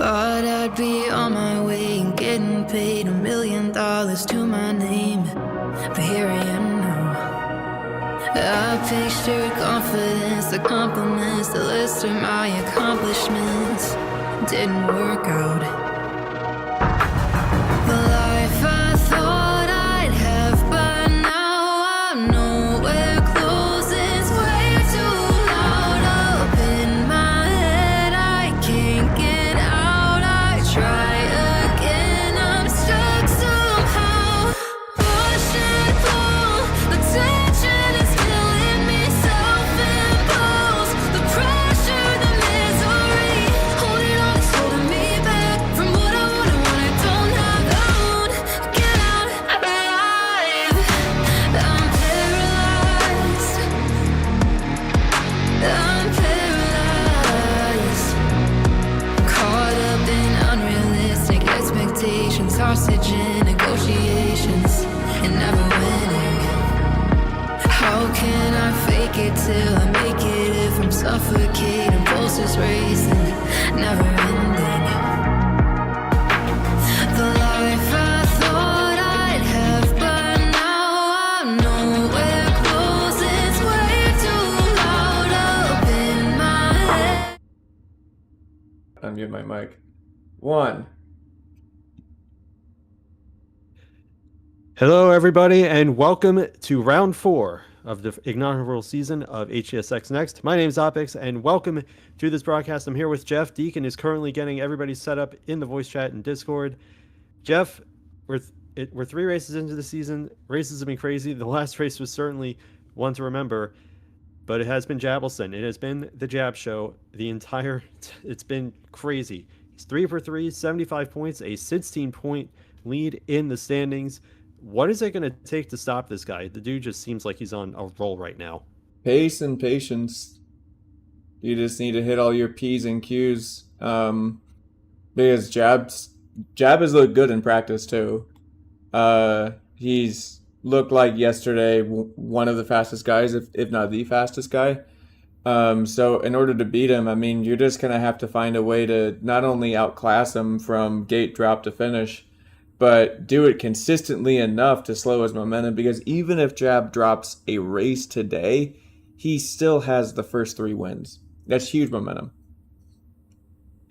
Thought I'd be on my way and getting paid $1 million to my name, but here I am now. I pictured confidence, the compliments, the list of my accomplishments didn't work out. The life I thought I'd have by now, I'm nowhere close, it's way too loud. Up in my head, I can't get out, I try again, I'm stuck somehow. Push and pull, the tension is killing me, self-imposed. The pressure, the misery, holding on is holding me back from what I want and what I don't have. I won't get out alive. I'm paralyzed. I'm paralyzed. Caught up in unrealistic expectations, hostage in negotiations, and never winning. How can I fake it till I make it if I'm suffocating, pulses racing, never ending? The life I thought I'd have by now, I'm nowhere close, it's way too loud up in my head. Unmute my mic. 1. Hello, everybody, and welcome to round 4 of the inaugural season of HTSX Next. My name is Opix, and welcome to this broadcast. I'm here with Jeff. Deacon is currently getting everybody set up in the voice chat and Discord. Jeff, we're 3 races into the season. Races have been crazy. The last race was certainly one to remember, but it has been Jabelson. It has been the Jab Show. It's been crazy. He's 3 for 3, 75 points, a 16-point lead in the standings. What is it going to take to stop this guy? The dude just seems like he's on a roll right now. Pace and patience. You just need to hit all your P's and Q's. Because Jab has looked good in practice too. He's looked like yesterday one of the fastest guys, if not the fastest guy. So in order to beat him, I mean, you're just going to have to find a way to not only outclass him from gate drop to finish, but do it consistently enough to slow his momentum, because even if Jab drops a race today, he still has the first 3 wins. That's huge momentum.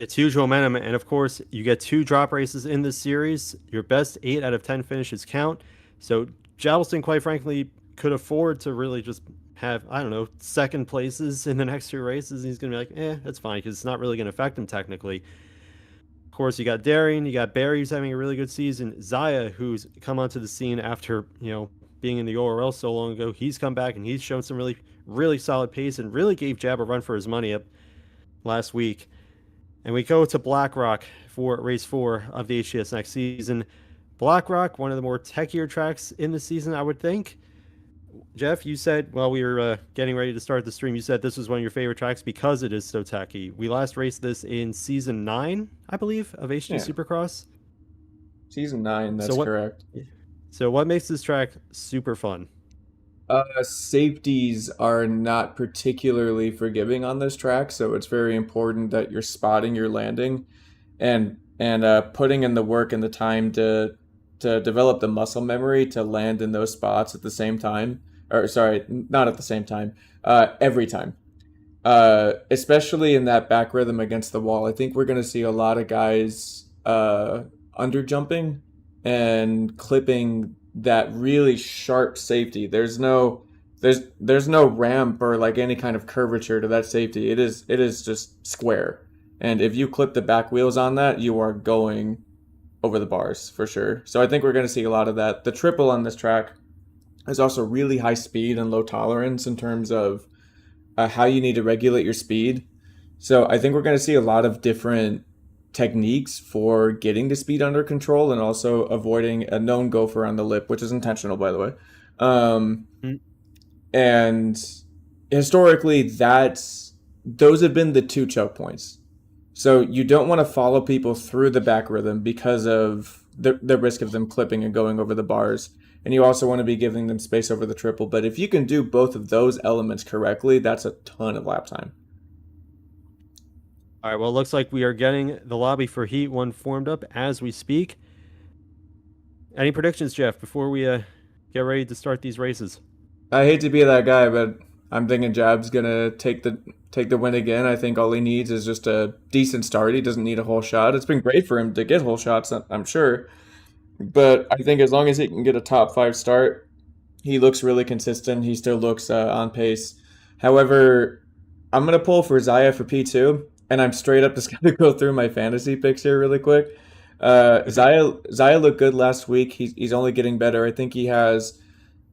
It's huge momentum, and of course, you get 2 drop races in this series. Your best 8 out of 10 finishes count. So Jabelson, quite frankly, could afford to really just have, I don't know, second places in the next 2 races. He's going to be like, that's fine, because it's not really going to affect him technically. Of course, you got Darian, you got Barry, who's having a really good season. Zaya, who's come onto the scene after, being in the ORL so long ago. He's come back and he's shown some really, really solid pace and really gave Jab a run for his money up last week. And we go to Blackrock for race 4 of the HTS Next season. Blackrock, one of the more techier tracks in the season, I would think. Jeff, you said while we were getting ready to start the stream, you said this was one of your favorite tracks because it is so techy. We last raced this in season 9, I believe, of HT Supercross. Season 9, that's correct. So what makes this track super fun? Safeties are not particularly forgiving on this track, so it's very important that you're spotting your landing and putting in the work and the time to develop the muscle memory to land in those spots at the same time. Or sorry, not at the same time, every time. Especially in that back rhythm against the wall. I think we're going to see a lot of guys under jumping and clipping that really sharp safety. There's no ramp or like any kind of curvature to that safety. It is just square. And if you clip the back wheels on that, you are going over the bars for sure. So I think we're going to see a lot of that. The triple on this track is also really high speed and low tolerance in terms of how you need to regulate your speed. So I think we're going to see a lot of different techniques for getting the speed under control and also avoiding a known gopher on the lip, which is intentional, by the way. And historically, those have been the 2 choke points. So you don't want to follow people through the back rhythm because of the risk of them clipping and going over the bars. And you also want to be giving them space over the triple. But if you can do both of those elements correctly, that's a ton of lap time. All right, well, it looks like we are getting the lobby for Heat 1 formed up as we speak. Any predictions, Jeff, before we get ready to start these races? I hate to be that guy, but I'm thinking Jab's gonna take the win again. I think all he needs is just a decent start. He doesn't need a whole shot. It's been great for him to get whole shots, I'm sure. But I think as long as he can get a top five start, he looks really consistent. He still looks on pace. However, I'm gonna pull for Zaya for P2, and I'm straight up just gonna go through my fantasy picks here really quick. Zaya looked good last week. He's only getting better. I think he has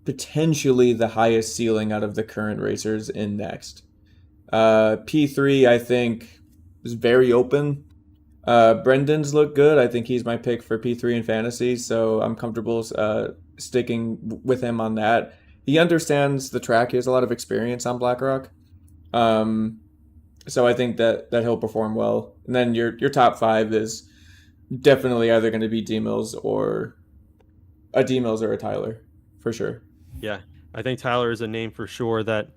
potentially the highest ceiling out of the current racers in Next. P3, I think, is very open. Brendan's looked good. I think he's my pick for P3 in fantasy, so I'm comfortable sticking with him on that. He understands the track. He has a lot of experience on Blackrock. So I think that he'll perform well. And then your top five is definitely either going to be D-Mills or a D-Mills or a Tyler, for sure. Yeah, I think Tyler is a name for sure that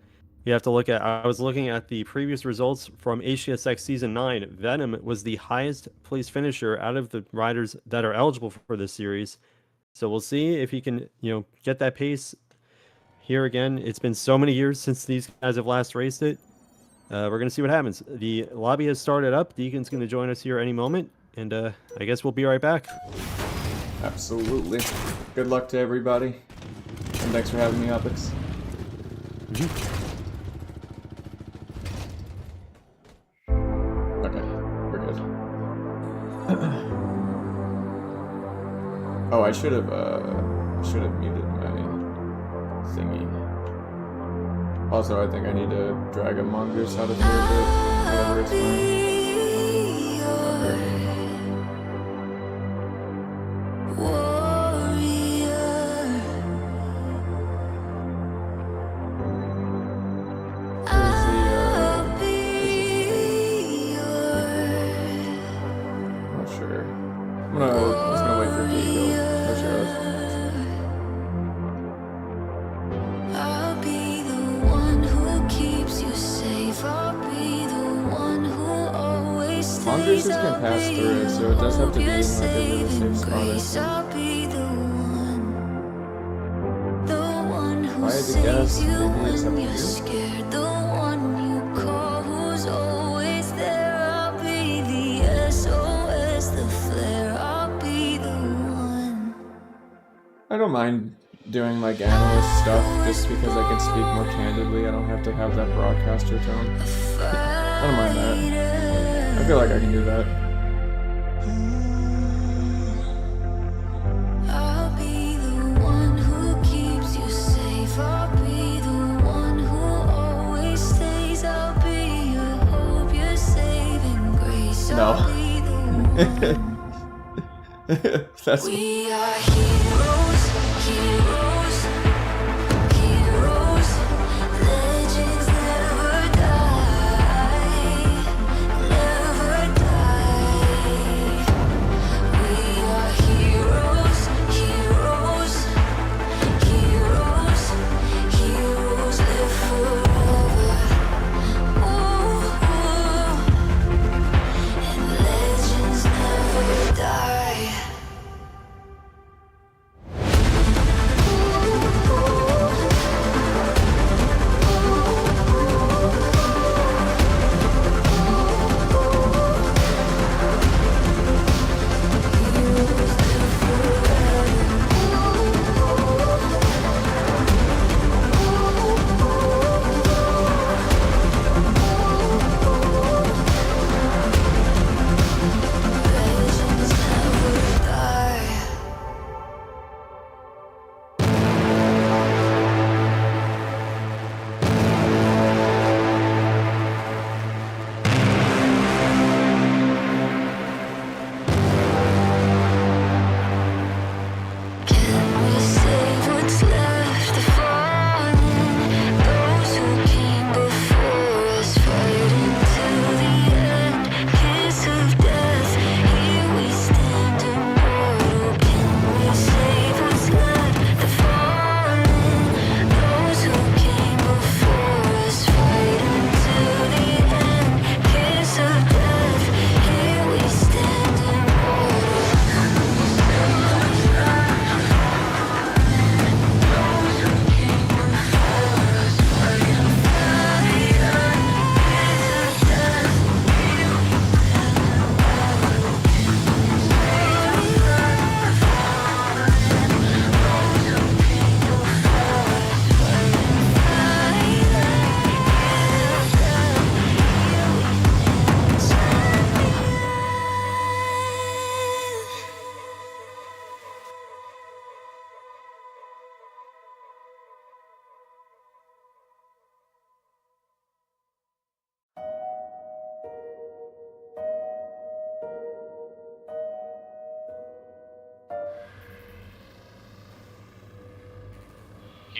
you have to look at. I was looking at the previous results from HTSX Season 9. Venom was the highest place finisher out of the riders that are eligible for this series. So we'll see if he can, get that pace here again. It's been so many years since these guys have last raced it. We're going to see what happens. The lobby has started up. Deacon's going to join us here any moment. And I guess we'll be right back. Absolutely. Good luck to everybody. And thanks for having me, Opix. Okay, we're good. Oh, I should have muted my thingy. Also, I think I need to drag a mongoose out of here a bit. Whatever, it's fine. Mongooses can pass through it, so it does have to be in like a really safe spot. If I had to guess, maybe it's up here. I don't mind doing like analyst stuff just because I can speak more candidly. I don't have to have that broadcaster tone. I don't mind that. I feel like I can do that. I'll be the one who keeps you safe. I'll be the one who always stays. I'll be your hope, your saving grace. I'll be the one. That's We are heroes, heroes, heroes. Legends never die, never die. We are heroes, heroes, heroes, heroes live forever. Ooh, and legends never die.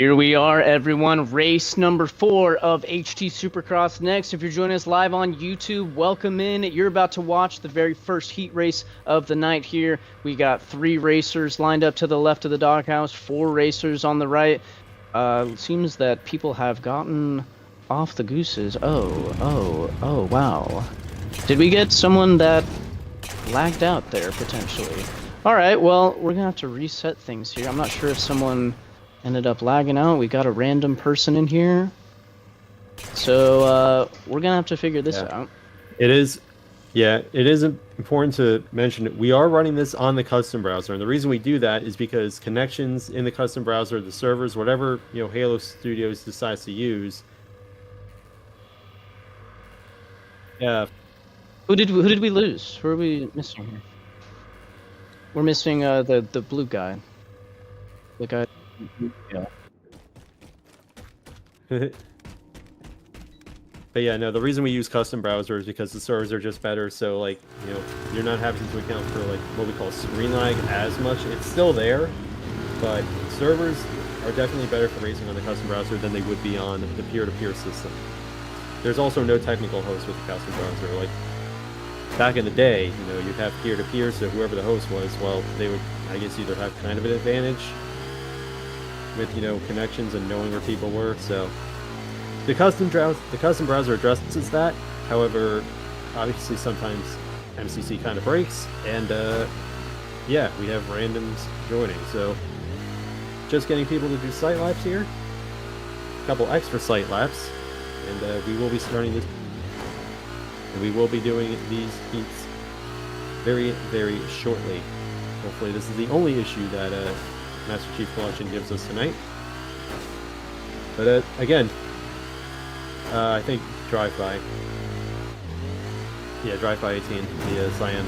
Here we are, everyone. Race number 4 of HT Supercross Next. If you're joining us live on YouTube, welcome in. You're about to watch the very first heat race of the night here. We got 3 racers lined up to the left of the doghouse, 4 racers on the right. Seems that people have gotten off the gooses. Oh, wow. Did we get someone that lagged out there, potentially? All right, well, we're going to have to reset things here. I'm not sure if someone ended up lagging out. We got a random person in here. So we're going to have to figure this out. It is important to mention that we are running this on the custom browser. And the reason we do that is because connections in the custom browser, the servers, whatever, Halo Studios decides to use. Yeah. Who did we lose? Who are we missing here? We're missing the blue guy. The guy. Yeah. But yeah, no, the reason we use custom browser is because the servers are just better. So like, you're not having to account for like what we call screen lag as much. It's still there, but servers are definitely better for racing on the custom browser than they would be on the peer-to-peer system. There's also no technical host with the custom browser. Like back in the day, you'd have peer-to-peer, so whoever the host was, well, they would, I guess, either have kind of an advantage with connections and knowing where people were. So the custom browser addresses that. However, obviously sometimes MCC kind of breaks, and yeah, we have randoms joining. So just getting people to do sight laps here, a couple extra sight laps, and we will be starting this, and we will be doing these heats very, very shortly. Hopefully this is the only issue that Master Chief Collection gives us tonight. But again, I think Drive-By. Yeah, Drive-By 18, the Cyan.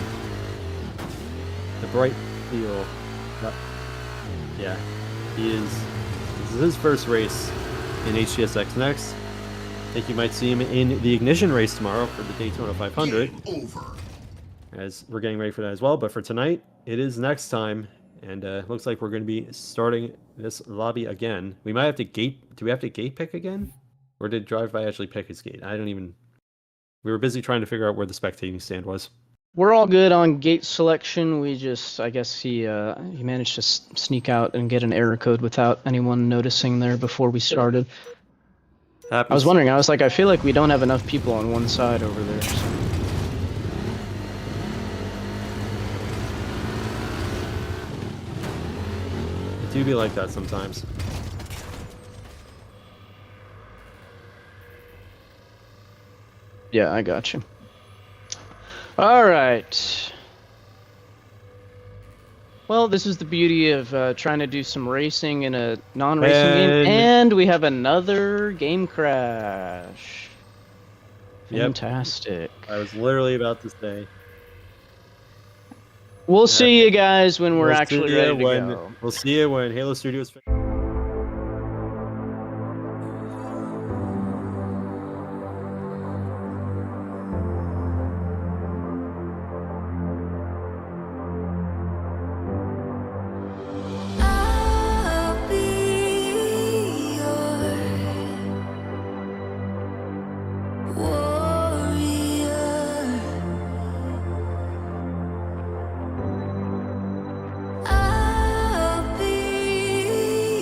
The bright steel. Yeah, this is his first race in HTSX Next. I think you might see him in the Ignition race tomorrow for the Daytona 500. As we're getting ready for that as well. But for tonight, it is next time. And looks like we're going to be starting this lobby again. We might have to gate... Do we have to gate pick again? Or did Drive-By actually pick his gate? I don't even... We were busy trying to figure out where the spectating stand was. We're all good on gate selection. We just... I guess he managed to sneak out and get an error code without anyone noticing there before we started. I was wondering, I was like, I feel like we don't have enough people on one side over there. So. It do be like that sometimes. Yeah, I got you. All right. Well, this is the beauty of trying to do some racing in a non-racing game, and we have another game crash. Fantastic. Yep. I was literally about to say. We'll see you guys when we're actually ready to go. We'll see you when Halo Studios... I'll be your warrior. I'll be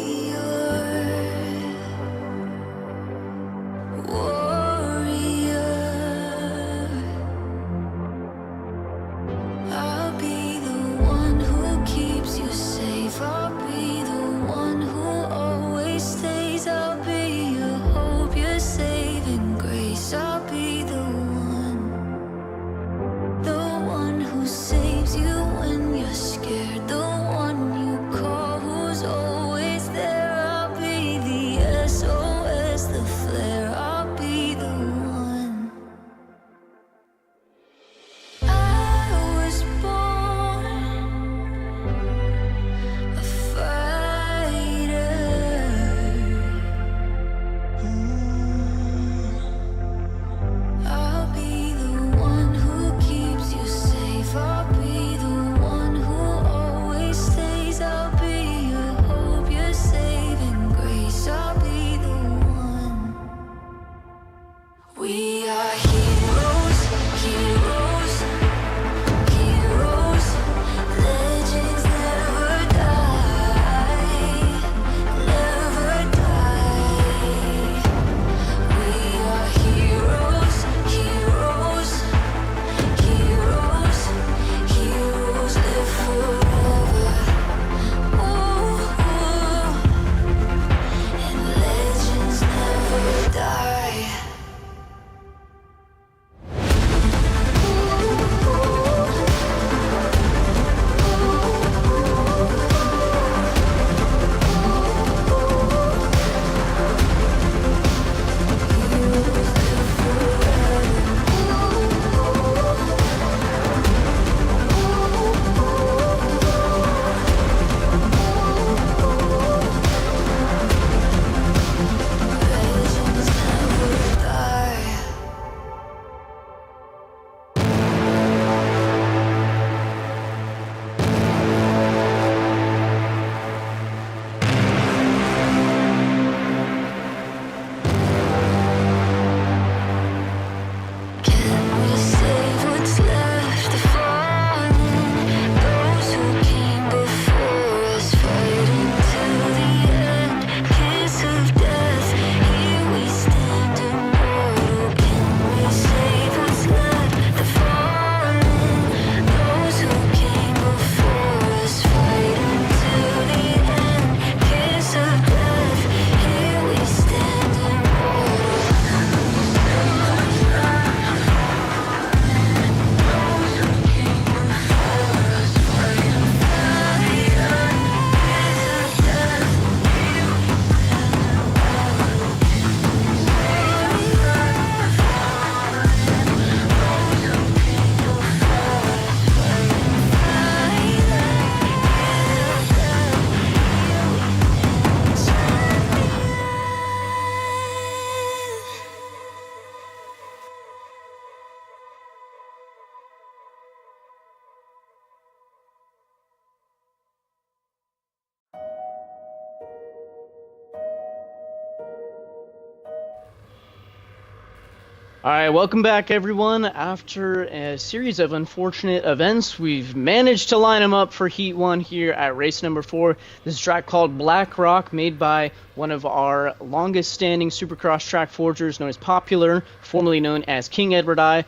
All right, welcome back, everyone. After a series of unfortunate events, we've managed to line them up for Heat 1 here at race number 4. This is a track called Blackrock, made by one of our longest-standing Supercross track forgers, known as Popular, formerly known as King Edward I.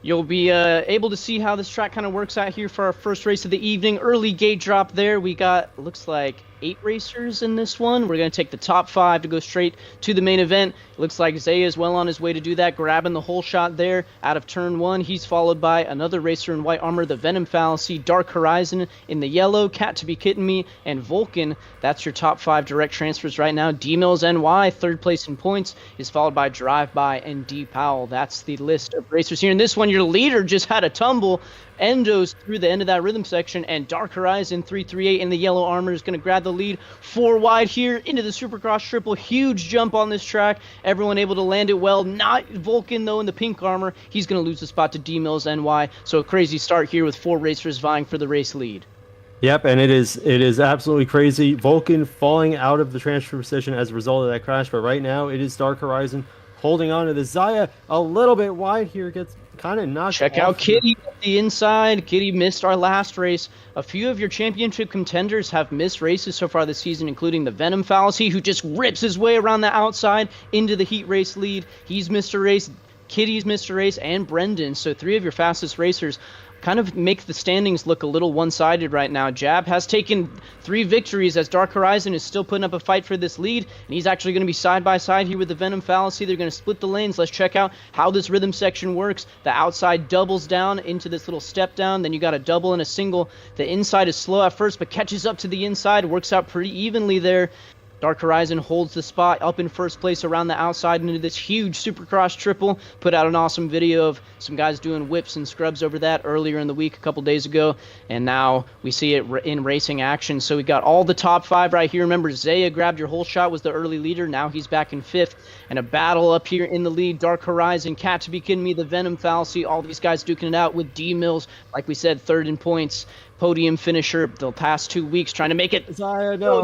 You'll be able to see how this track kind of works out here for our first race of the evening. Early gate drop there. We got, looks like, 8 racers in this one. We're going to take the top 5 to go straight to the main event. It looks like Zaya is well on his way to do that, grabbing the whole shot there out of turn 1. He's followed by another racer in white armor, the Venom Fallacy, Dark Horizon in the yellow, Cat to Be Kidding Me, and Vulcan. That's your top 5 direct transfers right now. D-Mills NY, third place in points, is followed by Drive By and D Powell. That's the list of racers here. In this one, your leader just had a tumble. Endo's through the end of that rhythm section, and Dark Horizon 338 in the yellow armor is going to grab the lead 4 wide here into the Supercross triple. Huge jump on this track. Everyone able to land it well. Not Vulcan, though, in the pink armor. He's going to lose the spot to D-Mills NY. So a crazy start here with 4 racers vying for the race lead. Yep, and it is absolutely crazy. Vulcan falling out of the transfer position as a result of that crash, but right now it is Dark Horizon holding on to the Zaya a little bit wide here, gets kind of knocked Check off out Kitty at the inside. Kitty missed our last race. A few of your championship contenders have missed races so far this season, including the Venom Fallacy, who just rips his way around the outside into the heat race lead. He's missed a race. Kitty's missed a race, and Brendan. So 3 of your fastest racers kind of make the standings look a little one-sided right now. Jab has taken 3 victories as Dark Horizon is still putting up a fight for this lead, and he's actually going to be side-by-side here with the Venom Fallacy. They're going to split the lanes. Let's check out how this rhythm section works. The outside doubles down into this little step down, then you got a double and a single. The inside is slow at first, but catches up to the inside, works out pretty evenly there. Dark Horizon holds the spot up in first place around the outside into this huge Supercross triple. Put out an awesome video of some guys doing whips and scrubs over that earlier in the week, a couple days ago. And now we see it in racing action. So we got all the top 5 right here. Remember, Zaya grabbed your whole shot, was the early leader. Now he's back in 5th. And a battle up here in the lead. Dark Horizon, Cat to Be Kidding Me, the Venom Fallacy. All these guys duking it out with D-Mills, like we said, 3rd in points. Podium finisher the past 2 weeks, trying to make it Zaya, no.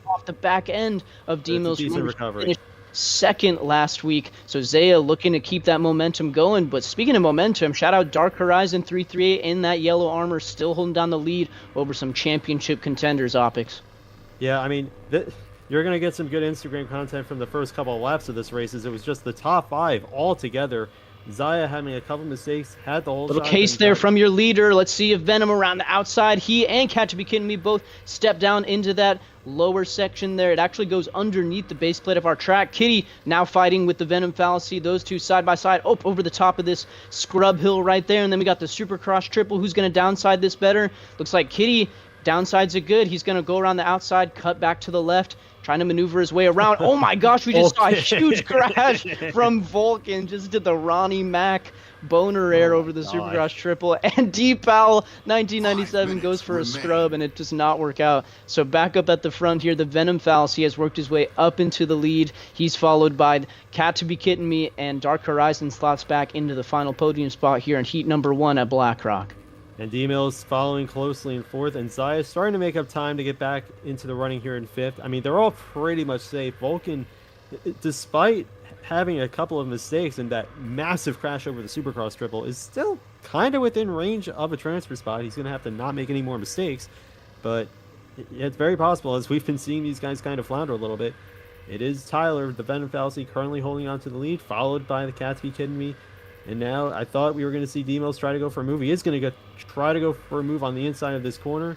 off the back end of D-Mills. Decent recovery. 2nd last week, so Zaya looking to keep that momentum going. But speaking of momentum, shout out Dark Horizon 338 in that yellow armor, still holding down the lead over some championship contenders, Opix. Yeah, I mean, you're going to get some good Instagram content from the first couple of laps of this race, as it was just the top 5 all together. Zaya having a couple mistakes, had the whole little case there from your leader. Let's see if Venom around the outside. He and Cat to Be Kidding Me both step down into that lower section there. It actually goes underneath the base plate of our track. Kitty now fighting with the Venom Fallacy. Those two side by side. Oh, over the top of this scrub hill right there. And then we got the Supercross triple. Who's going to downside this better? Looks like Kitty downsides it good. He's going to go around the outside, cut back to the left, trying to maneuver his way around. Oh my gosh, we just saw a huge crash from Vulcan. Just did the Ronnie Mac boner air over the Supercross triple. And D Powell 1997 goes for a scrub, and it does not work out. So back up at the front here, the Venom Fallacy has worked his way up into the lead. He's followed by Cat to Be Kidding Me, and Dark Horizon slots back into the final podium spot here in heat number 1 at Blackrock. And D-Mills following closely in 4th, and Zaya starting to make up time to get back into the running here in 5th. I mean, they're all pretty much safe. Vulcan, despite having a couple of mistakes and that massive crash over the Supercross triple, is still kind of within range of a transfer spot. He's going to have to not make any more mistakes, but it's very possible, as we've been seeing these guys kind of flounder a little bit. It is Tyler, the Venom Fallacy, currently holding on to the lead, followed by the Cat to Be Kidding Me. And now I thought we were going to see D-Mills try to go for a move. He is going to try to go for a move on the inside of this corner.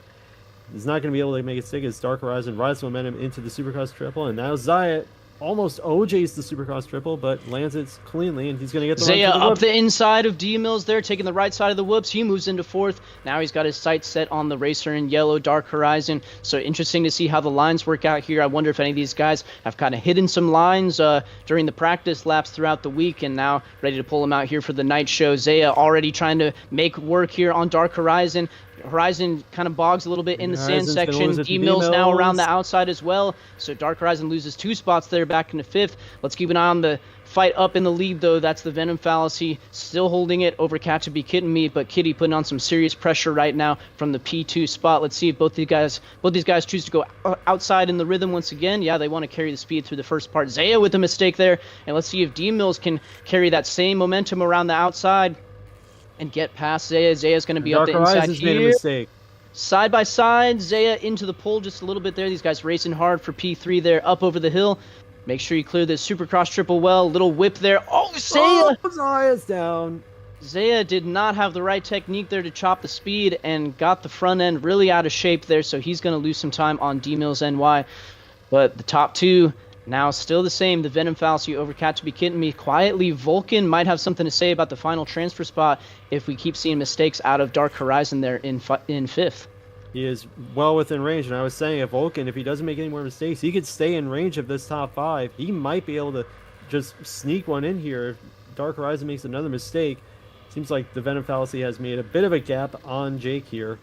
He's not going to be able to make it stick as Dark Horizon rides momentum into the Supercross triple. And now Zaya almost OJ's the Supercross triple, but lands it cleanly, and he's going to get the Zaya run up the inside of D-Mills there, taking the right side of the whoops. He moves into 4th. Now he's got his sights set on the racer in yellow, Dark Horizon. So interesting to see how the lines work out here. I wonder if any of these guys have kind of hidden some lines during the practice laps throughout the week, and now ready to pull them out here for the night show. Zaya already trying to make work here on Dark Horizon. Horizon kind of bogs a little bit in the sand Horizon's gonna section. lose it to D-Mills now around the D-Mills. outside as well. So Dark Horizon loses 2 spots there back into 5th. Let's keep an eye on the fight up in the lead, though. That's the Venom Fallacy still holding it over Cat to Be Kitten Me, but Kitty putting on some serious pressure right now from the P2 spot. Let's see if both these guys choose to go outside in the rhythm once again. Yeah, they want to carry the speed through the first part. Zaya with a mistake there, and let's see if D-Mills can carry that same momentum around the outside and get past Zaya. Zaya's going to be up the inside Horizon's made a here. mistake. Side by side, Zaya into the pole just a little bit there. These guys racing hard for P3 there, up over the hill. Make sure you clear this Supercross triple well. Little whip there. Oh, Zaya! Oh, Zaya's down. Zaya did not have the right technique there to chop the speed and got the front end really out of shape there, so he's going to lose some time on D-Mills NY. But the top 2 now still the same. The Venom Fallacy over Cat to Be Kitten Me. Quietly, Vulcan might have something to say about the final transfer spot if we keep seeing mistakes out of Dark Horizon there in 5th. He is well within range, and I was saying if Vulcan, if he doesn't make any more mistakes, he could stay in range of this top 5. He might be able to just sneak one in here if Dark Horizon makes another mistake. Seems like the Venom Fallacy has made a bit of a gap on Jake here.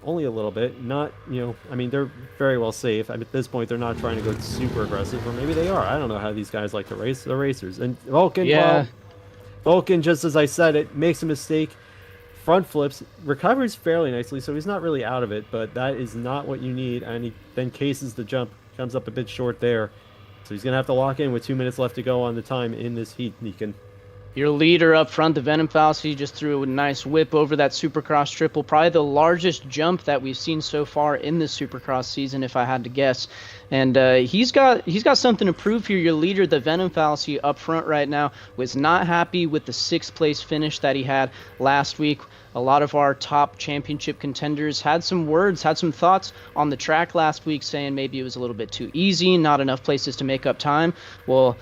Only a little bit. Not, I mean, they're very well safe. I mean, at this point, they're not trying to go super aggressive, or maybe they are. I don't know how these guys like to race. They're racers. And Vulcan, Yeah. Vulcan, just as I said it, makes a mistake. Front flips, recovers fairly nicely, so he's not really out of it, but that is not what you need, and he then cases the jump, comes up a bit short there. So he's going to have to lock in with 2 minutes left to go on the time in this heat, Negan. Your leader up front, the Venom Fallacy, just threw a nice whip over that Supercross triple. Probably the largest jump that we've seen so far in this Supercross season, if I had to guess. And he's got something to prove here. Your leader, the Venom Fallacy, up front right now, was not happy with the 6th place finish that he had last week. A lot of our top championship contenders had some thoughts on the track last week, saying maybe it was a little bit too easy, not enough places to make up time. Well,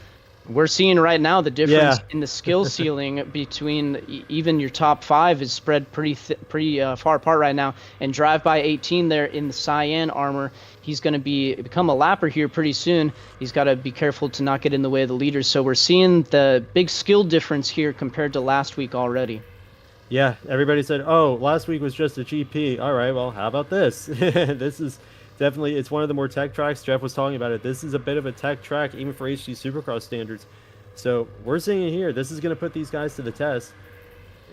we're seeing right now the difference in the skill ceiling between even your top 5 is spread pretty far apart right now. And Drive by 18 there in the cyan armor, he's going to become a lapper here pretty soon. He's got to be careful to not get in the way of the leaders. So we're seeing the big skill difference here compared to last week already. Yeah, everybody said, oh, last week was just a GP. All right, well, how about this? This is definitely, it's one of the more tech tracks. Jeff was talking about it. This is a bit of a tech track, even for HT Supercross standards. So we're seeing it here. This is going to put these guys to the test.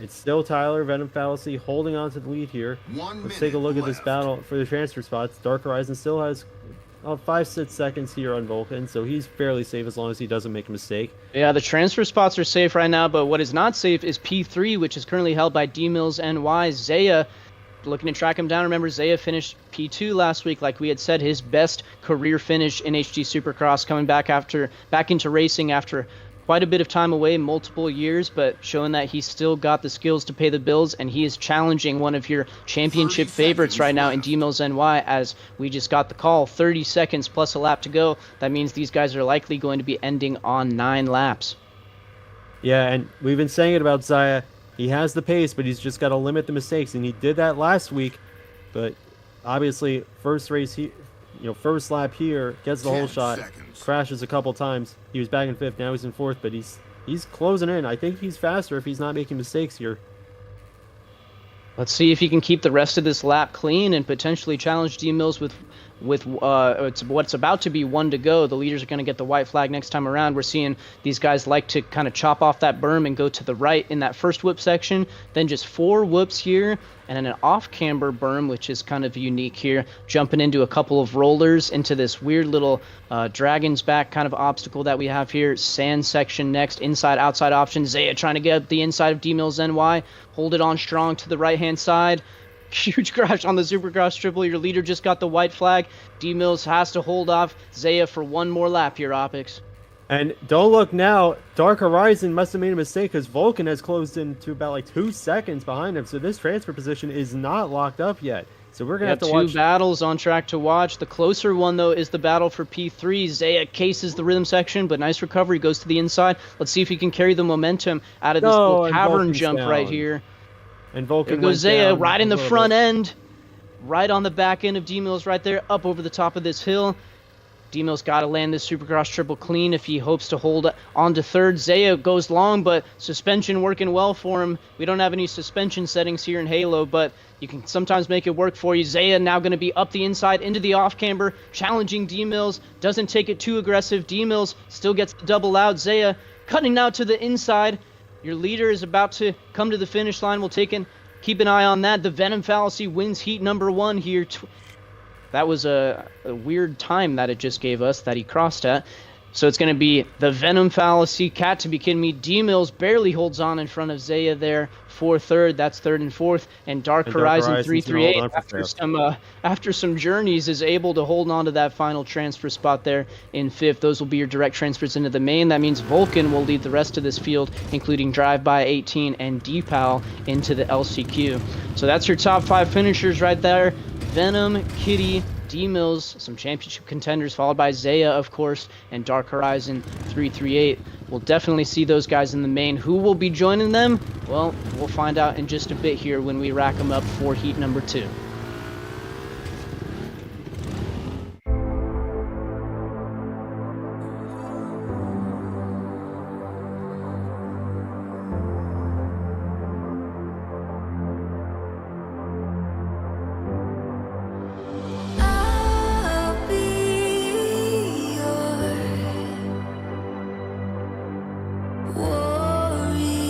It's still Tyler, Venom Fallacy, holding on to the lead here. Let's take a look at this battle for the transfer spots. Dark Horizon still has 5-6 seconds here on Vulcan, so he's fairly safe as long as he doesn't make a mistake. Yeah, the transfer spots are safe right now, but what is not safe is P3, which is currently held by D-Mills NY. Zaya looking to track him down. Remember, Zaya finished P2 last week, like we had said, his best career finish in HT Supercross, coming back into racing after quite a bit of time away, multiple years, but showing that he's still got the skills to pay the bills, and he is challenging one of your championship favorites right now in D-Mills NY, as we just got the call. 30 seconds plus a lap to go. That means these guys are likely going to be ending on 9 laps. Yeah, and we've been saying it about Zaya. He has the pace, but he's just got to limit the mistakes, and he did that last week. But obviously, first lap here, gets the whole shot, crashes a couple times. He was back in 5th, now he's in 4th, but he's closing in. I think he's faster if he's not making mistakes here. Let's see if he can keep the rest of this lap clean and potentially challenge D-Mills with what's about to be 1 to go. The leaders are going to get the white flag next time around. We're seeing these guys like to kind of chop off that berm and go to the right in that first whoop section, then just 4 whoops here, and then an off-camber berm, which is kind of unique here, jumping into a couple of rollers into this weird little dragon's back kind of obstacle that we have here. Sand section next, inside-outside option. Zaya trying to get the inside of D-Mills NY, hold it on strong to the right-hand side. Huge crash on the Supercross triple. Your leader just got the white flag. D-Mills has to hold off Zaya for 1 more lap here, Opix. And don't look now. Dark Horizon must have made a mistake because Vulcan has closed in to about 2 seconds behind him. So this transfer position is not locked up yet. So we're going to have to watch 2 battles on track to watch. The closer one, though, is the battle for P3. Zaya cases the rhythm section, but nice recovery. Goes to the inside. Let's see if he can carry the momentum out of this little cavern jump right here. And Vulcan there goes Zaya down right in a the little front bit. end, right on the back end of D-Mills right there, up over the top of this hill. D-Mill's got to land this Supercross triple clean if he hopes to hold on to third. Zaya goes long, but suspension working well for him. We don't have any suspension settings here in Halo, but you can sometimes make it work for you. Zaya now going to be up the inside into the off-camber, challenging D-Mills. Doesn't take it too aggressive. D-Mills still gets the double out. Zaya cutting out to the inside. Your leader is about to come to the finish line. We'll keep an eye on that. The Venom Fallacy wins heat number 1 here. That was a weird time that it just gave us that he crossed at. So it's going to be the Venom Fallacy. Cat to be kidding me. D-Mills barely holds on in front of Zaya there for third. That's third and fourth. And Dark Horizon 338 after some journeys is able to hold on to that final transfer spot there in fifth. Those will be your direct transfers into the main. That means Vulcan will lead the rest of this field, including Drive By 18 and Deepal into the LCQ. So that's your top 5 finishers right there. Venom, Kitty, D-Mills, some championship contenders, followed by Zaya, of course, and Dark Horizon 338. We'll definitely see those guys in the main. Who will be joining them? Well, we'll find out in just a bit here when we rack them up for heat number 2. I'll be your warrior.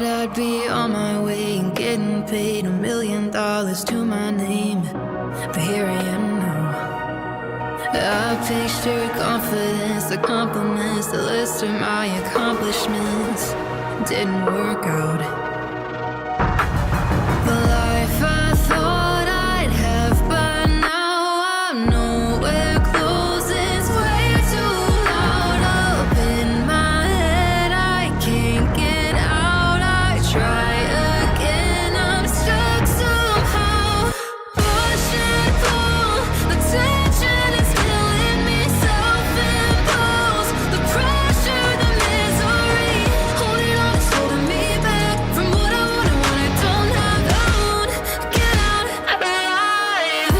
thought I'd be on my way and getting paid $1 million to my name, but here I am now. I picture confidence, the compliments, the list of my accomplishments didn't work out. The life I thought I'd have by now, I'm nowhere close. It's way too loud up in my head. I can't get out. I try again. I'm stuck somehow. Push and pull. The tension is killing me. Self-imposed. The pressure, the misery. Holding on is holding me back from what I want and what I don't have. I won't get out alive.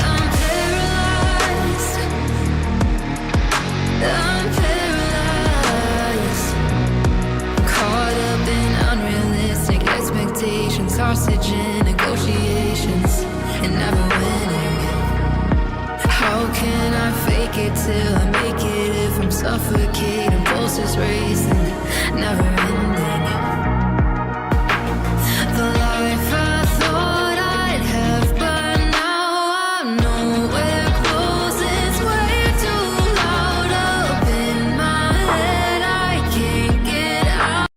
I'm paralyzed. I'm paralyzed. Caught up in unrealistic expectations, hostage in negotiations, and never winning. How can I fake it till I make it if I'm suffocating, pulses racing, never ending? The life I thought I'd have by now, I'm nowhere close. It's way too loud up in my head. I can't get out.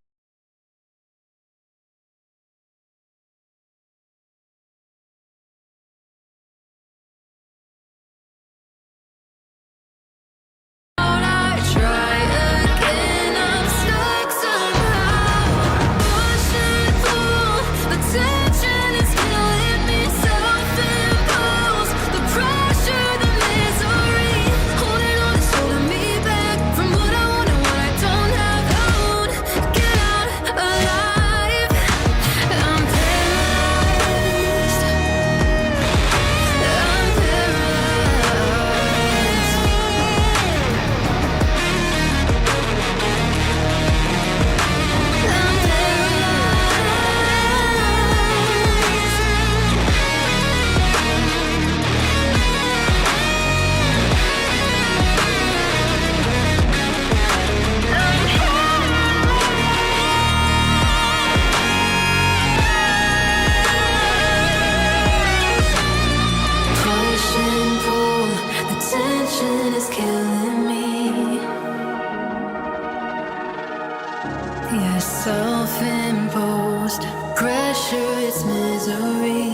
I try again. I'm stuck somehow. Push and pull. The tension is killing me. Self-imposed. The pressure, the misery. Holding on is holding me back from what I want and what I don't have. I won't get out alive. I'm paralyzed. I'm push and pull, the tension is killing me. Yeah, self-imposed pressure, it's misery.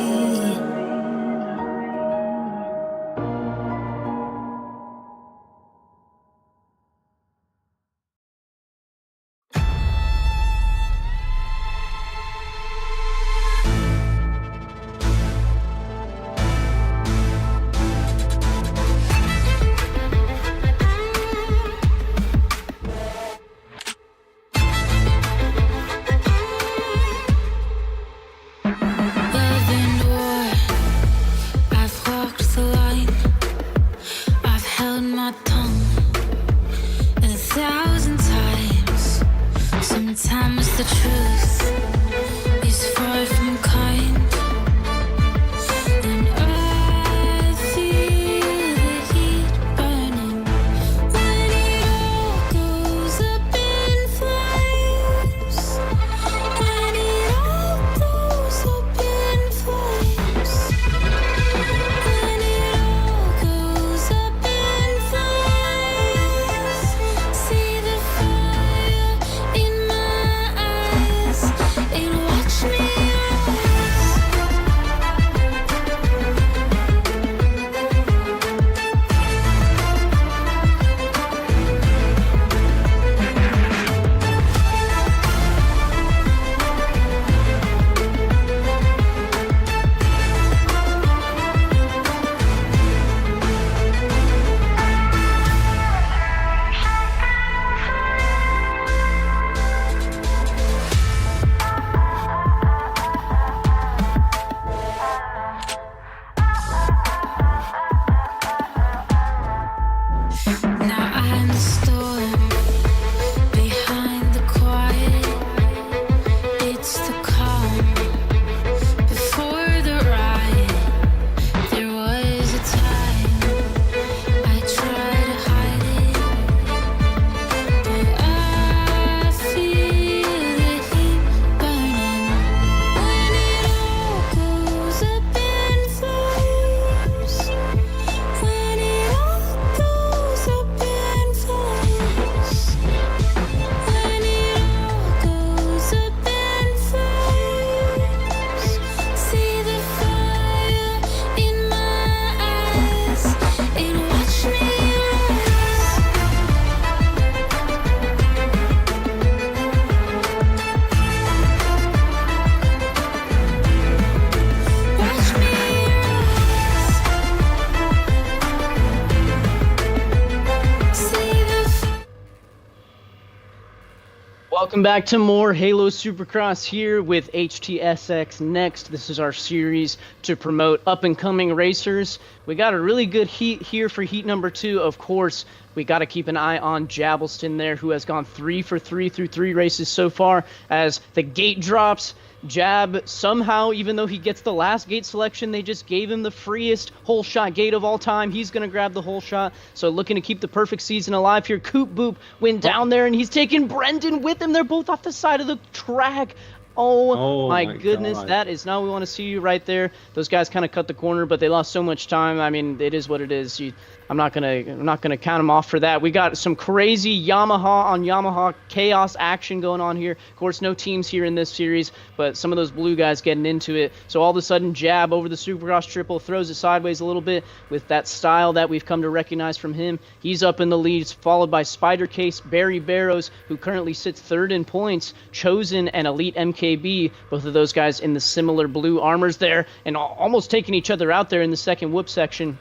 Welcome back to more Halo Supercross here with HTSX Next. This is our series to promote up-and-coming racers. We got a really good heat here for heat number 2. Of course, we got to keep an eye on Jabbleston there, who has gone 3 for 3 through 3 races so far. As the gate drops, Jab somehow, even though he gets the last gate selection, they just gave him the freest hole shot gate of all time. He's going to grab the hole shot. So looking to keep the perfect season alive here. Coop Boop went down there, and he's taking Brendan with him. They're both off the side of the track. Oh my goodness, God. That is not what we want to see right there. Those guys kind of cut the corner, but they lost so much time. I mean, it is what it is. I'm not gonna count them off for that. We got some crazy Yamaha on Yamaha chaos action going on here. Of course, no teams here in this series, but some of those blue guys getting into it. So all of a sudden, Jab over the Supercross triple, throws it sideways a little bit with that style that we've come to recognize from him. He's up in the lead, followed by Spider Case, Barry Barrows, who currently sits 3rd in points, Chosen and Elite MKB, both of those guys in the similar blue armors there, and almost taking each other out there in the second whoop section.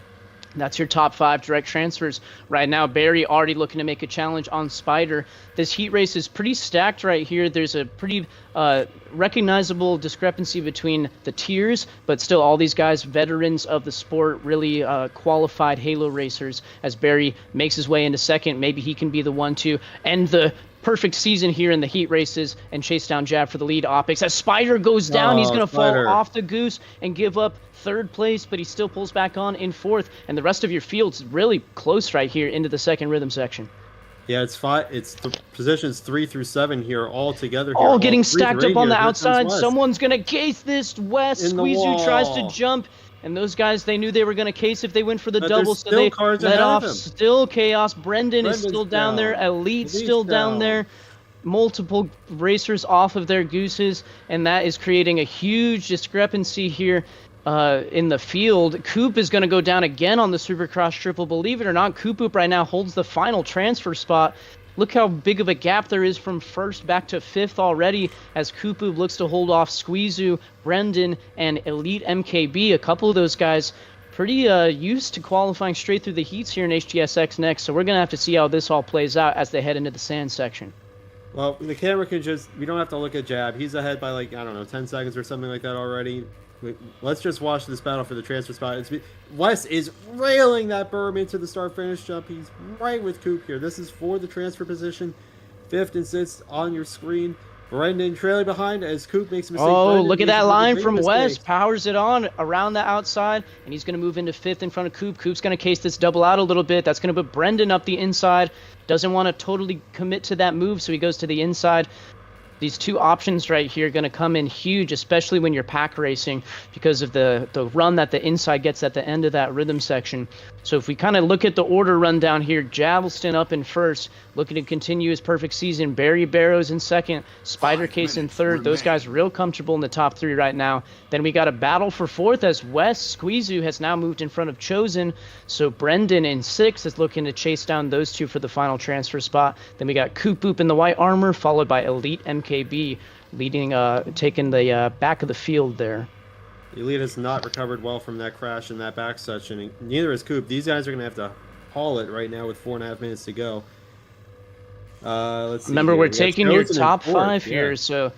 That's your top 5 direct transfers right now. Barry already looking to make a challenge on Spider. This heat race is pretty stacked right here. There's a pretty recognizable discrepancy between the tiers, but still all these guys, veterans of the sport, really qualified Halo racers. As Barry makes his way into second, maybe he can be the one to end the perfect season here in the heat races and chase down Jab for the lead. Optics, as Spider goes down, he's going to fall off the goose and give up 3rd place, but he still pulls back on in 4th, and the rest of your field's really close right here into the second rhythm section. Yeah, it's the positions 3 through 7 here all together. All getting stacked up on the outside. Someone's going to case this. West Squeezoo tries to jump. And those guys, they knew they were going to case if they went for the double, so they let off. Still chaos. Brendan is still down there. Elite's still down there. Multiple racers off of their gooses, and that is creating a huge discrepancy here in the field. Coop is going to go down again on the Supercross triple. Believe it or not, Coop right now holds the final transfer spot. Look how big of a gap there is from 1st back to 5th already, as Kupu looks to hold off Squeezoo, Brendan, and Elite MKB. A couple of those guys pretty used to qualifying straight through the heats here in HTSX Next, so we're going to have to see how this all plays out as they head into the sand section. Well, the camera can we don't have to look at Jab. He's ahead by, like, I don't know, 10 seconds or something like that already. Let's just watch this battle for the transfer spot. Wes is railing that berm into the start-finish jump. He's right with Coop here. This is for the transfer position. 5th and 6th on your screen. Brendan trailing behind as Coop makes a mistake. Oh, Brendan, look at that line from Wes. Powers it on around the outside, and he's going to move into 5th in front of Coop. Coop's going to case this double out a little bit. That's going to put Brendan up the inside. Doesn't want to totally commit to that move, so he goes to the inside. These 2 options right here are going to come in huge, especially when you're pack racing, because of the run that the inside gets at the end of that rhythm section. So if we kind of look at the order rundown here, Jabbleston up in 1st, looking to continue his perfect season. Barry Barrows in 2nd, Spider Case in 3rd. Those guys real comfortable in the top 3 right now. Then we got a battle for 4th as Wes Squeezoo has now moved in front of Chosen. So Brendan in 6th is looking to chase down those 2 for the final transfer spot. Then we got Coop Boop in the white armor, followed by Elite MKB leading, taking the back of the field there. Elite has not recovered well from that crash in that back section, and neither is Coop. These guys are going to have to haul it right now with 4.5 minutes to go. Let's see. Remember, we're taking your top 5 here, so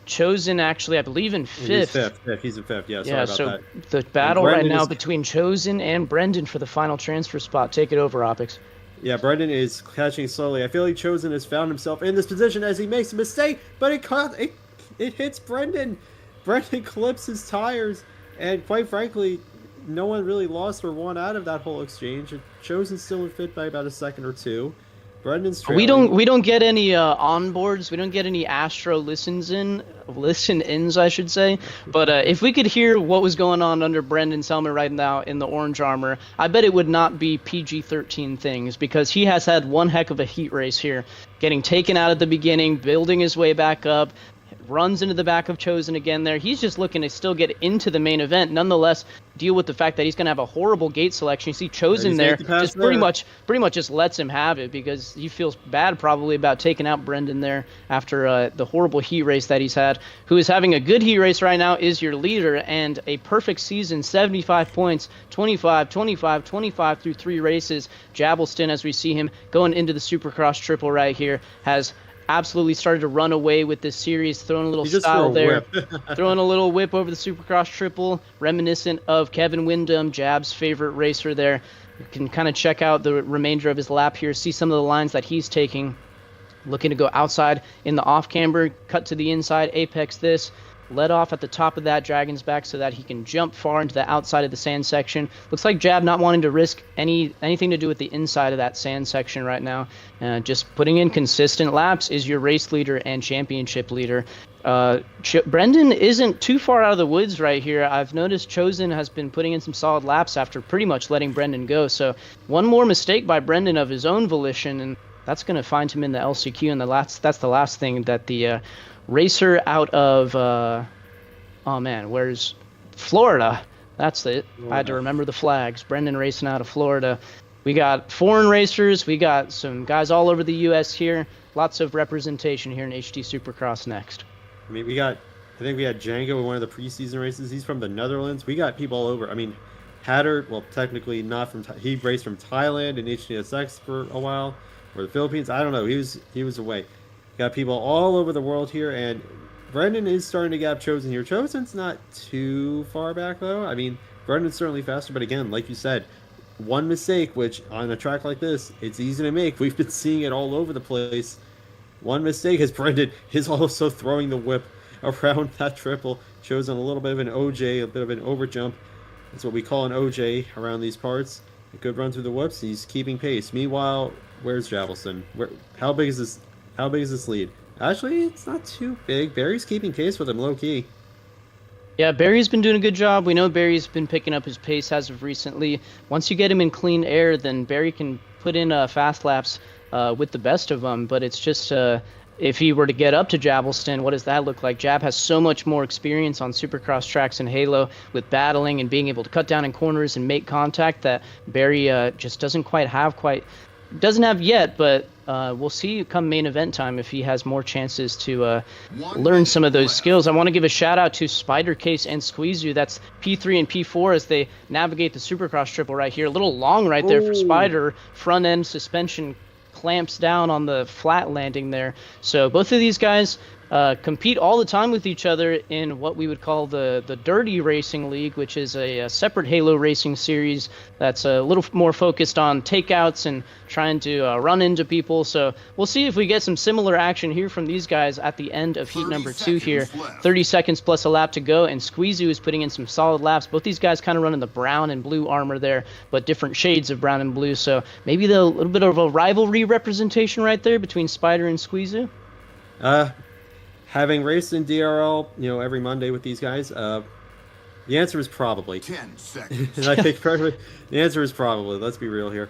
Chosen actually, I believe, in 5th. He's in 5th, yeah. Yeah, so the battle right now between Chosen and Brendan for the final transfer spot. Take it over, Optics. Yeah, Brendan is catching slowly. I feel like Chosen has found himself in this position as he makes a mistake, but it hits Brendan. Brendan clips his tires, and quite frankly, no one really lost or won out of that whole exchange. Chosen's still in 5th by about a second or 2. Brendan's trailing. We don't get any onboards. We don't get any Astro listen-ins, I should say. But if we could hear what was going on under Brendan's helmet right now in the orange armor, I bet it would not be PG-13 things, because he has had one heck of a heat race here, getting taken out at the beginning, building his way back up, runs into the back of Chosen again there. He's just looking to still get into the main event. Nonetheless, deal with the fact that he's going to have a horrible gate selection. You see Chosen there, just pretty much just lets him have it, because he feels bad probably about taking out Brendan there after the horrible heat race that he's had. Who is having a good heat race right now is your leader, and a perfect season, 75 points, 25, 25, 25 through 3 races. Jabbleston, as we see him going into the Supercross triple right here, has absolutely started to run away with this series, throwing a little He just style threw a there, whip. throwing a little whip over the Supercross triple, reminiscent of Kevin Windham, Jab's favorite racer there. You can kind of check out the remainder of his lap here, see some of the lines that he's taking. Looking to go outside in the off camber, cut to the inside, apex this, let off at the top of that dragon's back so that he can jump far into the outside of the sand section. Looks like Jab not wanting to risk anything to do with the inside of that sand section right now. Just putting in consistent laps is your race leader and championship leader. Brendan isn't too far out of the woods right here. I've noticed Chosen has been putting in some solid laps after pretty much letting Brendan go. So one more mistake by Brendan of his own volition, and that's going to find him in the LCQ, and that's the last thing that the racer out of oh man, where's Florida? That's it. I had to remember the flags. Brendan racing out of Florida. We got foreign racers. We got some guys all over the U.S. here. Lots of representation here in HT Supercross Next. I mean, I think we had Django in one of the preseason races. He's from the Netherlands. We got people all over. I mean, Hatter, well, technically not from. He raced from Thailand and HTSX for a while. Or the Philippines, I don't know. He was away. Got people all over the world here, and Brendan is starting to gap Chosen here. Chosen's not too far back though. I mean, Brendan's certainly faster, but again, like you said, one mistake, which on a track like this, it's easy to make. We've been seeing it all over the place. One mistake is Brendan is also throwing the whip around that triple. Chosen a little bit of an OJ, a bit of an over jump. That's what we call an OJ around these parts. A good run through the whoops. He's keeping pace. Meanwhile, where's Javelston? How big is this? How big is this lead? Actually, it's not too big. Barry's keeping pace with him low key. Yeah, Barry's been doing a good job. We know Barry's been picking up his pace as of recently. Once you get him in clean air, then Barry can put in fast laps with the best of them. But it's just if he were to get up to Javelston, what does that look like? Jab has so much more experience on Supercross tracks and Halo with battling and being able to cut down in corners and make contact that Barry just doesn't have yet, but we'll see come main event time if he has more chances to learn some of those skills. I want to give a shout out to Spider Case and Squeeze You. That's P3 and P4 as they navigate the Supercross triple right here. A little long right there for Spider. Front end suspension clamps down on the flat landing there. So both of these guys compete all the time with each other in what we would call the Dirty Racing League, which is a separate Halo racing series that's a little more focused on takeouts and trying to run into people. So we'll see if we get some similar action here from these guys at the end of heat number 2 here. 30 seconds plus a lap to go, and Squeezu is putting in some solid laps. Both these guys kind of running the brown and blue armor there, but different shades of brown and blue. So maybe a little bit of a rivalry representation right there between Spider and Squeezu. Having raced in DRL, every Monday with these guys, the answer is probably. 10 seconds. And I think the answer is probably. Let's be real here.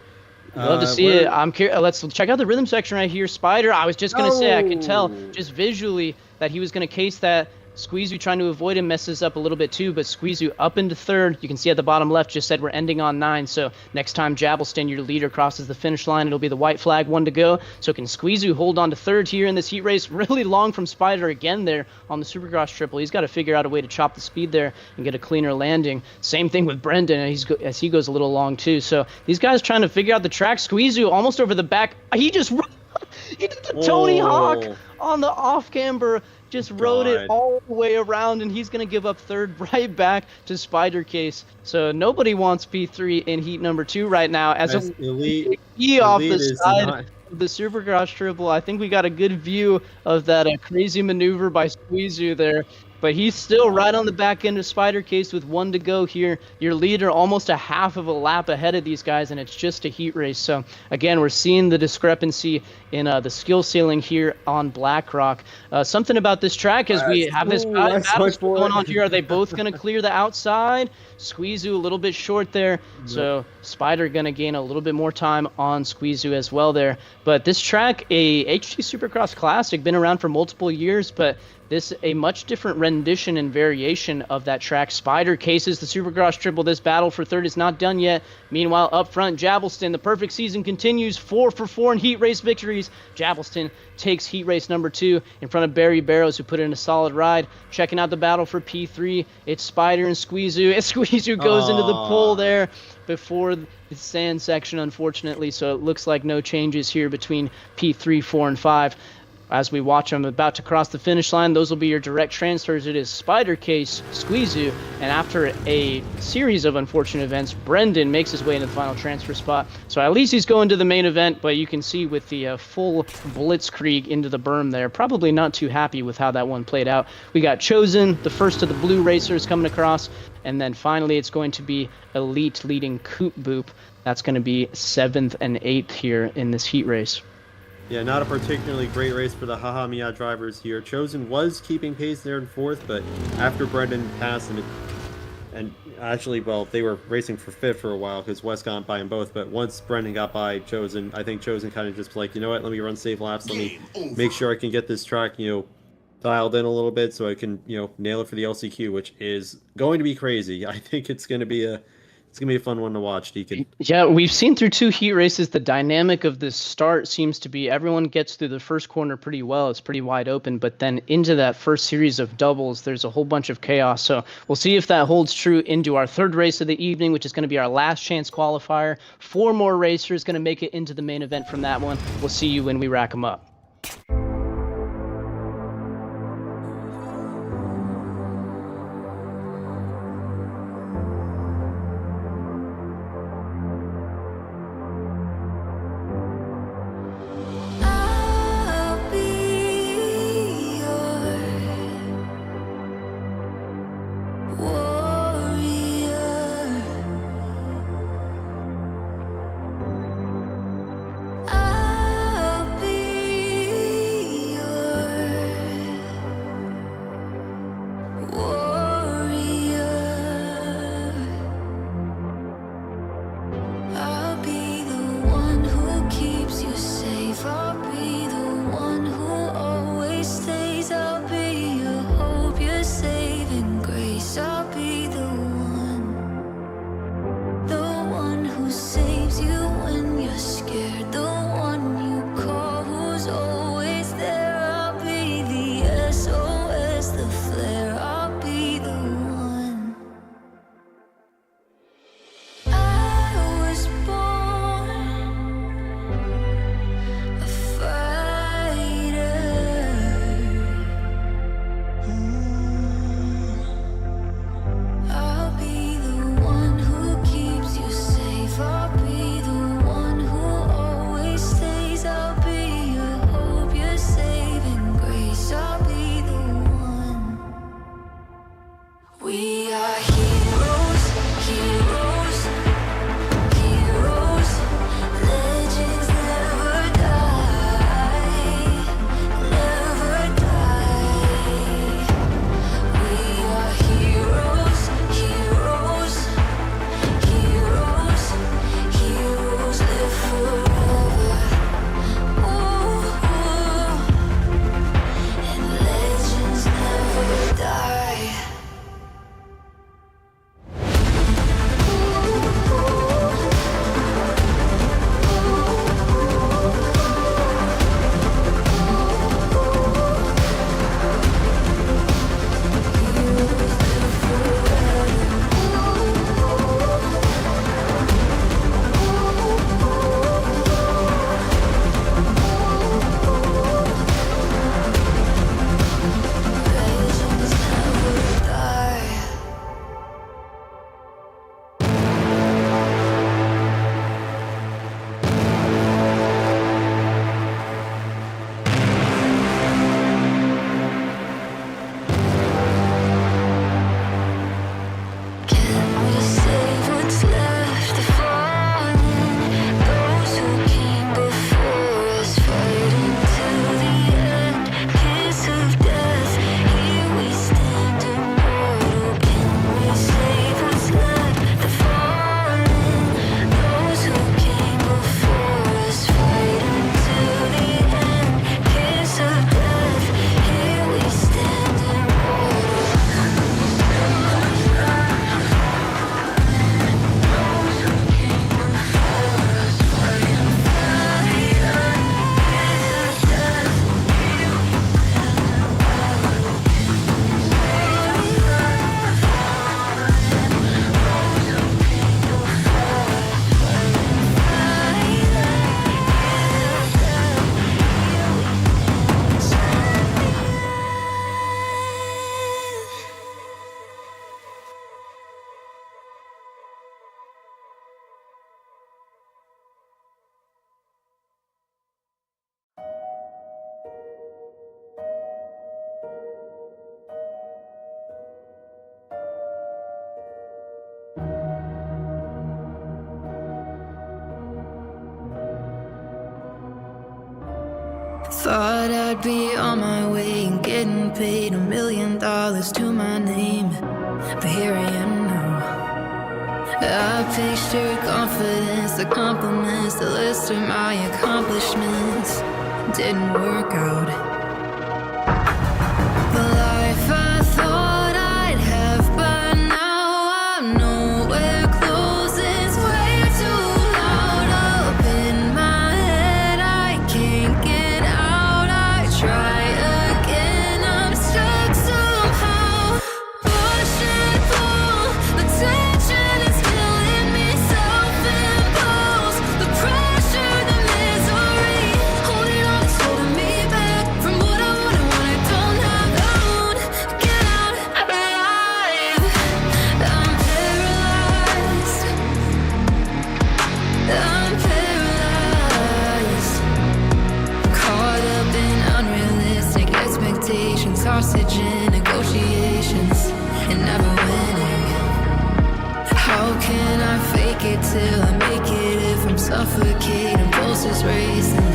Love to see it. I'm curious. Let's check out the rhythm section right here. Spider, I was just going to say, I could tell just visually that he was going to case that. Squeeze You trying to avoid him messes up a little bit too, but Squeeze You up into third. You can see at the bottom left just said we're ending on 9. So next time Javelston, your leader, crosses the finish line, it'll be the white flag, 1 to go. So can Squeeze You hold on to third here in this heat race? Really long from Spider again there on the Supercross triple. He's got to figure out a way to chop the speed there and get a cleaner landing. Same thing with Brendan as he goes a little long too. So these guys trying to figure out the track. Squeeze You almost over the back. He did the Tony Hawk on the off camber. Just rode it all the way around, and he's going to give up third right back to Spider Case. So nobody wants P3 in heat number 2 right now. As a elite off the side of the Supercross triple, I think we got a good view of that crazy maneuver by Squeeze You there. But he's still right on the back end of Spider Case with 1 to go here. Your leader almost a half of a lap ahead of these guys, and it's just a heat race. So, again, we're seeing the discrepancy in the skill ceiling here on Blackrock. Something about this track as we have this battle going on here. Are they both going to clear the outside? Squeeze You a little bit short there. Yep. So Spider going to gain a little bit more time on Squeeze You as well there. But this track, a HT Supercross Classic, been around for multiple years, but this a much different rendition and variation of that track. Spider cases the Supercross triple. This battle for third is not done yet. Meanwhile, up front, Javelston, the perfect season continues. 4 for 4 in heat race victories. Javelston takes heat race number 2 in front of Barry Barrows, who put in a solid ride. Checking out the battle for P3. It's Spider and Squeeze-U. Squeeze-U goes into the pole there before the sand section, unfortunately. So it looks like no changes here between P3, 4, and 5. as we watch them about to cross the finish line, those will be your direct transfers. It is Spider Case, Squeezoo, and after a series of unfortunate events, Brendan makes his way into the final transfer spot. So at least he's going to the main event, but you can see with the full blitzkrieg into the berm there, probably not too happy with how that one played out. We got Chosen, the first of the blue racers coming across, and then finally it's going to be Elite leading Coop Boop. That's going to be 7th and 8th here in this heat race. Yeah, not a particularly great race for the Haha Mia drivers here. Chosen was keeping pace there in 4th, but after Brendan passed and actually, well, they were racing for 5th for a while because West got by them both, but once Brendan got by Chosen, I think Chosen kind of just like, you know what, let me run safe laps, let me make sure I can get this track, dialed in a little bit so I can, nail it for the LCQ, which is going to be crazy. I think it's going to be a fun one to watch, Deacon. Yeah, we've seen through 2 heat races, the dynamic of this start seems to be everyone gets through the first corner pretty well. It's pretty wide open, but then into that first series of doubles, there's a whole bunch of chaos. So we'll see if that holds true into our 3rd race of the evening, which is going to be our last chance qualifier. 4 more racers going to make it into the main event from that one. We'll see you when we rack them up. I'll be your warrior. I'll be your warrior. I'll be the one who keeps you safe. I'll be the one who always stays. I'll be your hope, your saving grace. I'll be I'd be on my way and getting paid $1 million to my name. But here I am now. I picture confidence, the compliments, the list of my accomplishments didn't work out. The life I thought I'd have by now, I'm nowhere close. It's way too loud up in my head. I can't get out. I try again. I'm stuck somehow. Push and pull. The tension is killing me. Self-imposed. The pressure, the misery. Holding on, it's holding me back from what I want and what I don't have. I won't get out alive. I'm paralyzed. I'm paralyzed. Caught up in unrealistic expectations, hostage in negotiations, and never winning. How can I fake it till I make it if I'm suffocating, pulses racing,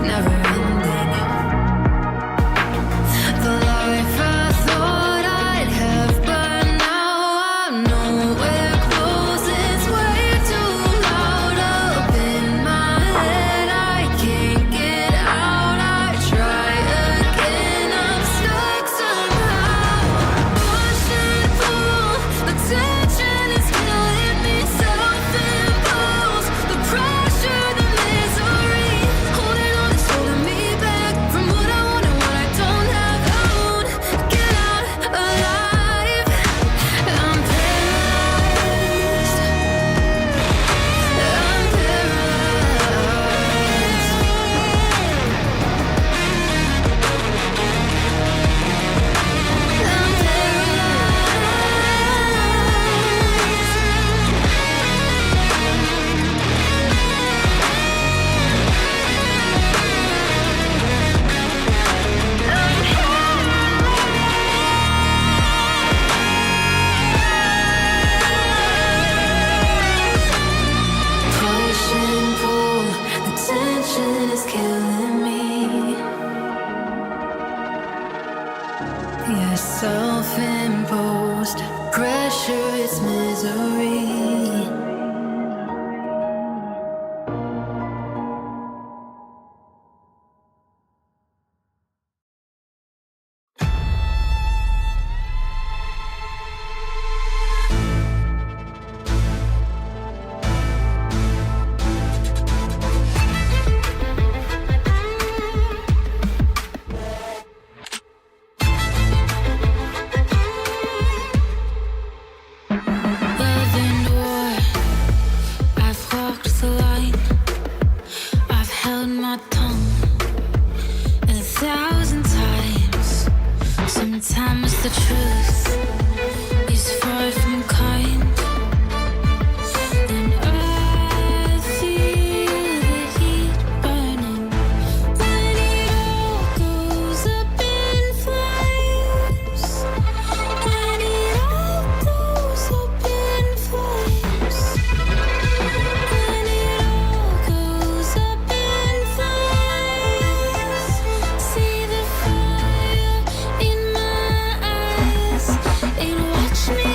never ending? The life I thought I'd have by now, I'm nowhere close. It's way too loud up in my head. I can't get out. I try again. I'm stuck somehow. Push and pull. The tension is killing me. Self-imposed. The pressure, the misery. Holding on, it's holding me back from what I want and what I don't have. I won't get out alive. I'm paralyzed. I'm push and pull. The tension is killing me. Yeah, self-imposed pressure, it's misery. Love and war, I've walked the line. I've held my tongue 1,000 times. Sometimes the truth is far from kind. And I feel the heat burning when it all goes up in flames. When it all goes up in flames. When it all goes up in flames. See the fire in my eyes and watch me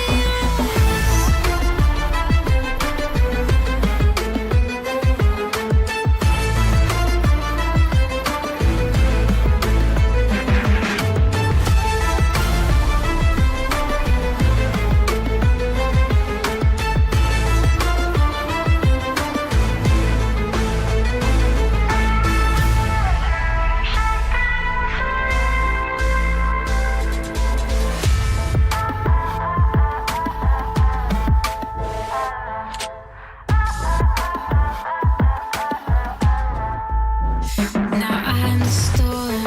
now I'm the storm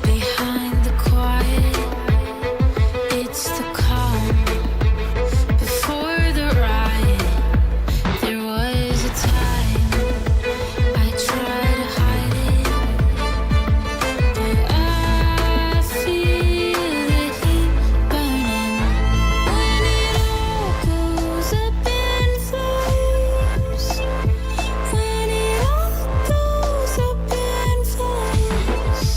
behind the quiet. It's the calm before the riot. There was a time I tried to hide it, but I feel the heat burning when it all goes up in flames. When it all goes up in flames.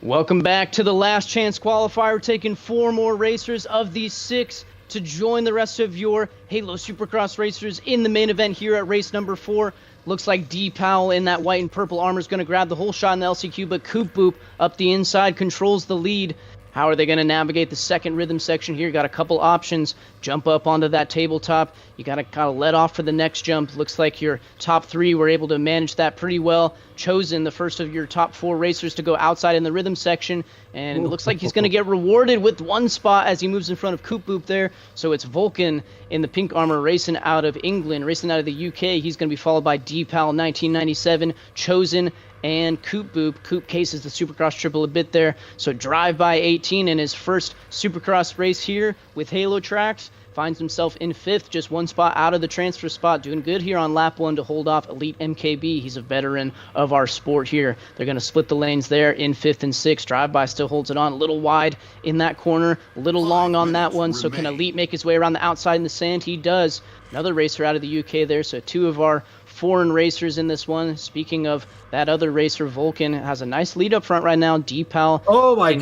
Welcome back to the last chance qualifier. We're taking 4 more racers of these 6 to join the rest of your Halo Supercross racers in the main event here at race number 4. Looks like D. Powell in that white and purple armor is going to grab the whole shot in the LCQ, but Coop Boop up the inside controls the lead. How are they going to navigate the second rhythm section here? Got a couple options. Jump up onto that tabletop. You got to kind of let off for the next jump. Looks like your top 3 were able to manage that pretty well. Chosen, the first of your top 4 racers to go outside in the rhythm section. And it looks like he's going to get rewarded with 1 spot as he moves in front of Coop Boop there. So it's Vulcan in the pink armor racing out of England, racing out of the UK. He's going to be followed by D-Pal 1997, Chosen, and Coop Boop. Coop cases the Supercross triple a bit there. So Drive by 18 in his first Supercross race here with Halo Tracks. Finds himself in 5th, just 1 spot out of the transfer spot. Doing good here on lap 1 to hold off Elite MKB. He's a veteran of our sport here. They're going to split the lanes there in 5th and 6th. Drive by still holds it on. A little wide in that corner. A little long on that one. So can Elite make his way around the outside in the sand? He does. Another racer out of the UK there. So 2 of our foreign racers in this one. Speaking of that other racer, Vulcan has a nice lead up front right now. D-Pal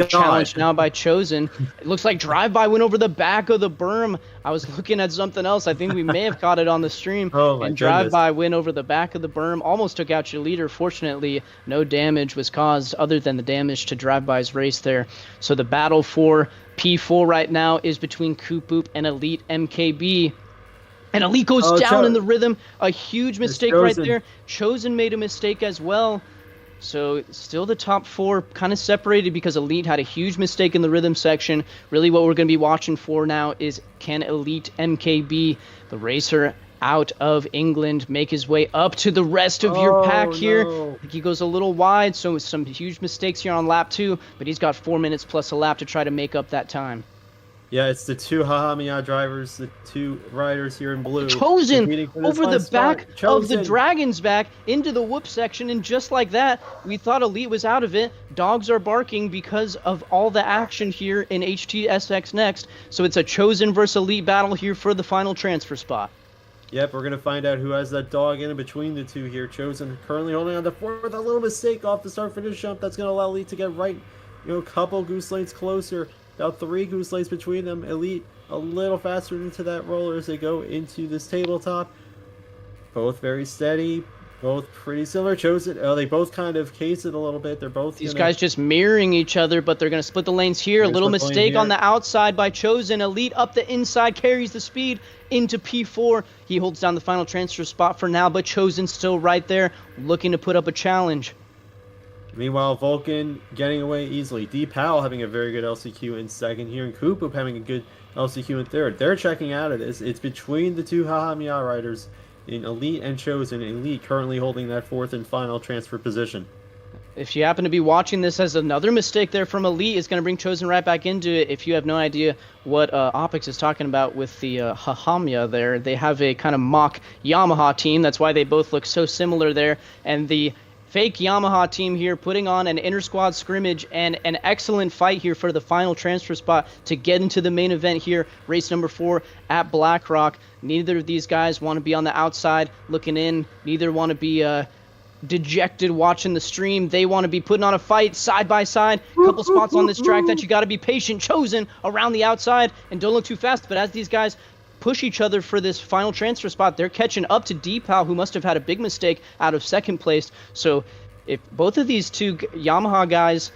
challenged now by Chosen. It looks like Drive-By went over the back of the berm. I was looking at something else. I think we may have caught it on the stream. And Drive-By went over the back of the berm. Almost took out your leader. Fortunately, no damage was caused other than the damage to Drive-By's race there. So the battle for P4 right now is between Coop Boop and Elite MKB. And Elite goes down in the rhythm. A huge mistake right there. Chosen made a mistake as well. So still the top 4 kind of separated because Elite had a huge mistake in the rhythm section. Really what we're going to be watching for now is can Elite MKB, the racer out of England, make his way up to the rest of your pack here. I think he goes a little wide, so some huge mistakes here on lap 2. But he's got 4 minutes plus a lap to try to make up that time. Yeah, it's the 2 Hahamiya drivers, the 2 riders here in blue. Chosen over the back of the Dragon's back into the whoop section, and just like that, we thought Elite was out of it. Dogs are barking because of all the action here in HTSX Next, so it's a Chosen versus Elite battle here for the final transfer spot. Yep, we're going to find out who has that dog in between the 2 here. Chosen currently holding on to 4 with a little mistake off the start-finish jump. That's going to allow Elite to get right, a couple goose lanes closer. About 3 goose lanes between them. Elite a little faster into that roller as they go into this tabletop. Both very steady. Both pretty similar. Chosen. They both kind of case it a little bit. They're both these guys just mirroring each other, but they're going to split the lanes here. A little mistake on the outside by Chosen. Elite up the inside, carries the speed into P4. He holds down the final transfer spot for now, but Chosen still right there, looking to put up a challenge. Meanwhile, Vulcan getting away easily. D. Powell having a very good LCQ in 2nd here, and Coop Boop having a good LCQ in 3rd. They're checking out of this. It's between the 2 Hahamiya riders in Elite and Chosen. Elite currently holding that 4th and final transfer position. If you happen to be watching this as another mistake there from Elite, it's going to bring Chosen right back into it. If you have no idea what Opix is talking about with the Hahamiya there, they have a kind of mock Yamaha team. That's why they both look so similar there. And the fake Yamaha team here putting on an inter-squad scrimmage and an excellent fight here for the final transfer spot to get into the main event here, race number 4 at Blackrock. Neither of these guys want to be on the outside looking in. Neither want to be dejected watching the stream. They want to be putting on a fight side by side. A couple spots on this track that you got to be patient. Chosen around the outside and don't look too fast, but as these guys push each other for this final transfer spot, they're catching up to D-Pal, who must have had a big mistake out of 2nd place. So if both of these 2 Yamaha guys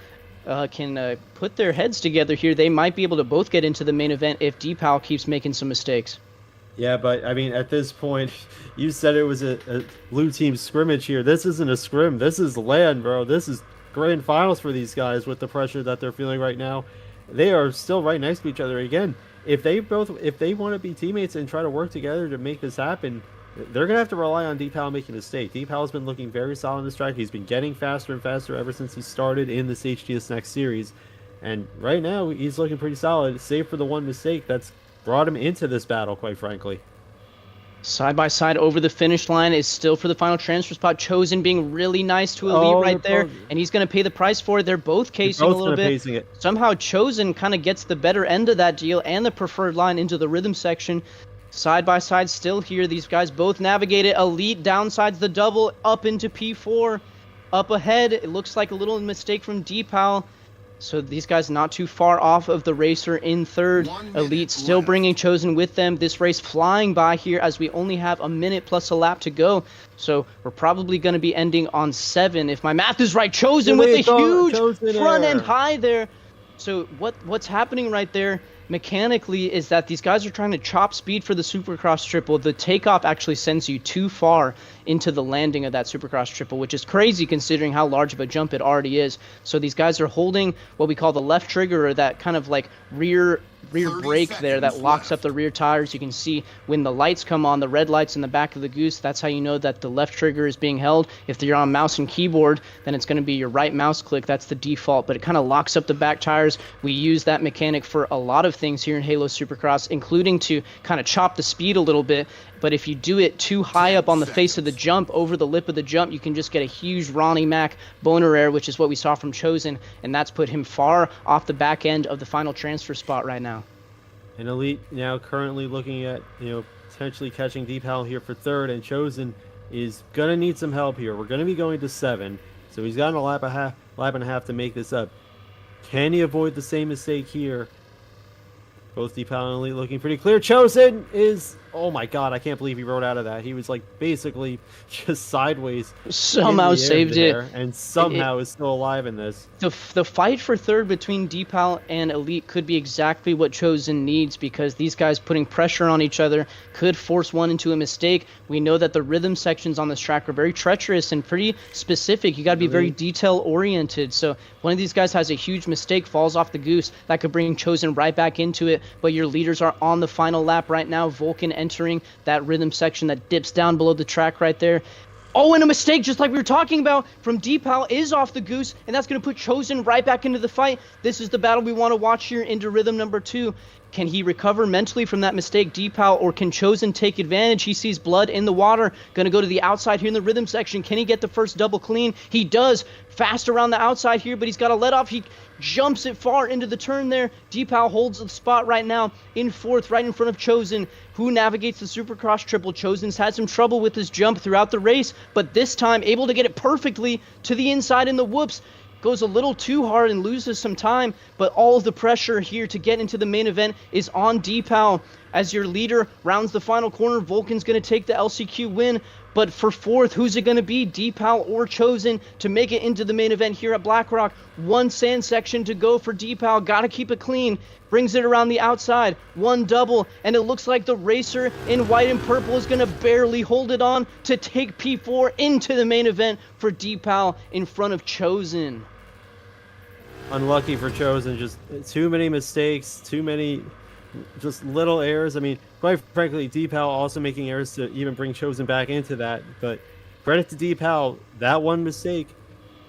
can put their heads together here, they might be able to both get into the main event if D-Pal keeps making some mistakes. Yeah, but I mean, at this point, you said it was a blue team scrimmage here. This isn't a scrim. This is land, bro. This is grand finals for these guys with the pressure that they're feeling right now. They are still right next to each other. Again, if they want to be teammates and try to work together to make this happen, they're going to have to rely on D-Pal making a mistake. D-Pal has been looking very solid in this track. He's been getting faster and faster ever since he started in this HTS Next series. And right now, he's looking pretty solid, save for the 1 mistake that's brought him into this battle, quite frankly. Side by side over the finish line is still for the final transfer spot. Chosen being really nice to Elite right there, and he's going to pay the price for it. They're both casing a little bit. Somehow Chosen kind of gets the better end of that deal and the preferred line into the rhythm section. side by side still here. These guys both navigated. Elite downsides the double up into P4. Up ahead, it looks like a little mistake from Deepal. So these guys not too far off of the racer in third. Elite still bringing Chosen with them. This race flying by here as we only have a minute plus a lap to go. So we're probably going to be ending on 7. If my math is right, Chosen with a huge front end high there. So what's happening right there mechanically is that these guys are trying to chop speed for the Supercross triple. The takeoff actually sends you too far into the landing of that Supercross triple, which is crazy considering how large of a jump it already is. So these guys are holding what we call the left trigger, or that kind of like rear brake there that locks up the rear tires. You can see when the lights come on, the red lights in the back of the Goose, that's how you know that the left trigger is being held. If you're on mouse and keyboard, then it's going to be your right mouse click. That's the default, but it kind of locks up the back tires. We use that mechanic for a lot of things here in Halo Supercross, including to kind of chop the speed a little bit. But if you do it too high up on the face of the jump, over the lip of the jump, you can just get a huge Ronnie Mac boner air, which is what we saw from Chosen, and that's put him far off the back end of the final transfer spot right now. And Elite now currently looking at, potentially catching Deepal here for third, and Chosen is going to need some help here. We're going to be going to 7, so he's got a lap and a half to make this up. Can he avoid the same mistake here? Both Deepal and Elite looking pretty clear. Chosen is... Oh my god, I can't believe he rode out of that. He was like basically just sideways. Somehow saved it. And somehow is still alive in this. The fight for third between Deepal and Elite could be exactly what Chosen needs, because these guys putting pressure on each other could force one into a mistake. We know that the rhythm sections on this track are very treacherous and pretty specific. You got to be very detail oriented. So one of these guys has a huge mistake, falls off the Goose, that could bring Chosen right back into it. But your leaders are on the final lap right now. Vulcan entering that rhythm section that dips down below the track right there. Oh, and a mistake, just like we were talking about, from Deepal is off the Goose, and that's going to put Chosen right back into the fight. This is the battle we want to watch here into rhythm number 2. Can he recover mentally from that mistake, Deepal, or can Chosen take advantage? He sees blood in the water, going to go to the outside here in the rhythm section. Can he get the first double clean? He does. Fast around the outside here, but he's got a let off. He jumps it far into the turn there. Deepal holds the spot right now in fourth, right in front of Chosen, who navigates the Supercross triple. Chosen's had some trouble with his jump throughout the race, but this time able to get it perfectly to the inside in the whoops. Goes a little too hard and loses some time, but all of the pressure here to get into the main event is on Deepal. As your leader rounds the final corner, Vulcan's going to take the LCQ win, but for fourth, who's it going to be, Deepal or Chosen, to make it into the main event here at Blackrock? One sand section to go for Deepal, got to keep it clean, brings it around the outside, one double, and it looks like the racer in white and purple is going to barely hold it on to take P4 into the main event for Deepal in front of Chosen. Unlucky for Chosen, just too many mistakes, too many just little errors. I mean, quite frankly, Deepal also making errors to even bring Chosen back into that, but credit to Deepal, that one mistake,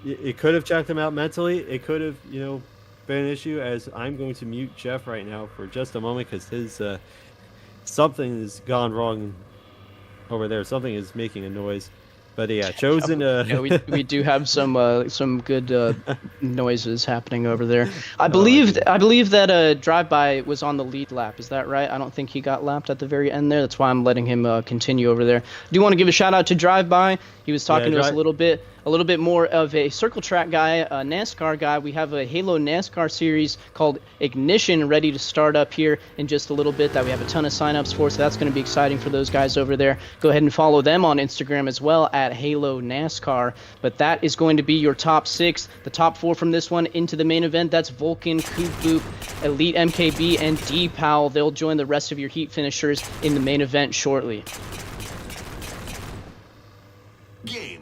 it could have checked him out mentally. It could have, been an issue. As I'm going to mute Jeff right now for just a moment, because his something has gone wrong over there. Something is making a noise. But yeah, Chosen. Yeah, we do have some good noises happening over there. I believe that Drive-By was on the lead lap. Is that right? I don't think he got lapped at the very end there. That's why I'm letting him continue over there. I do want to give a shout out to Drive-By. He was talking to us a little bit more of a circle track guy, a NASCAR guy. We have a Halo NASCAR series called Ignition ready to start up here in just a little bit that we have a ton of signups for, so that's going to be exciting for those guys over there. Go ahead and follow them on Instagram as well at Halo NASCAR. But that is going to be your top 6. The top 4 from this one into the main event, that's Vulcan, Coop Boop, Elite MKB, and Deepal. They'll join the rest of your heat finishers in the main event shortly. Game.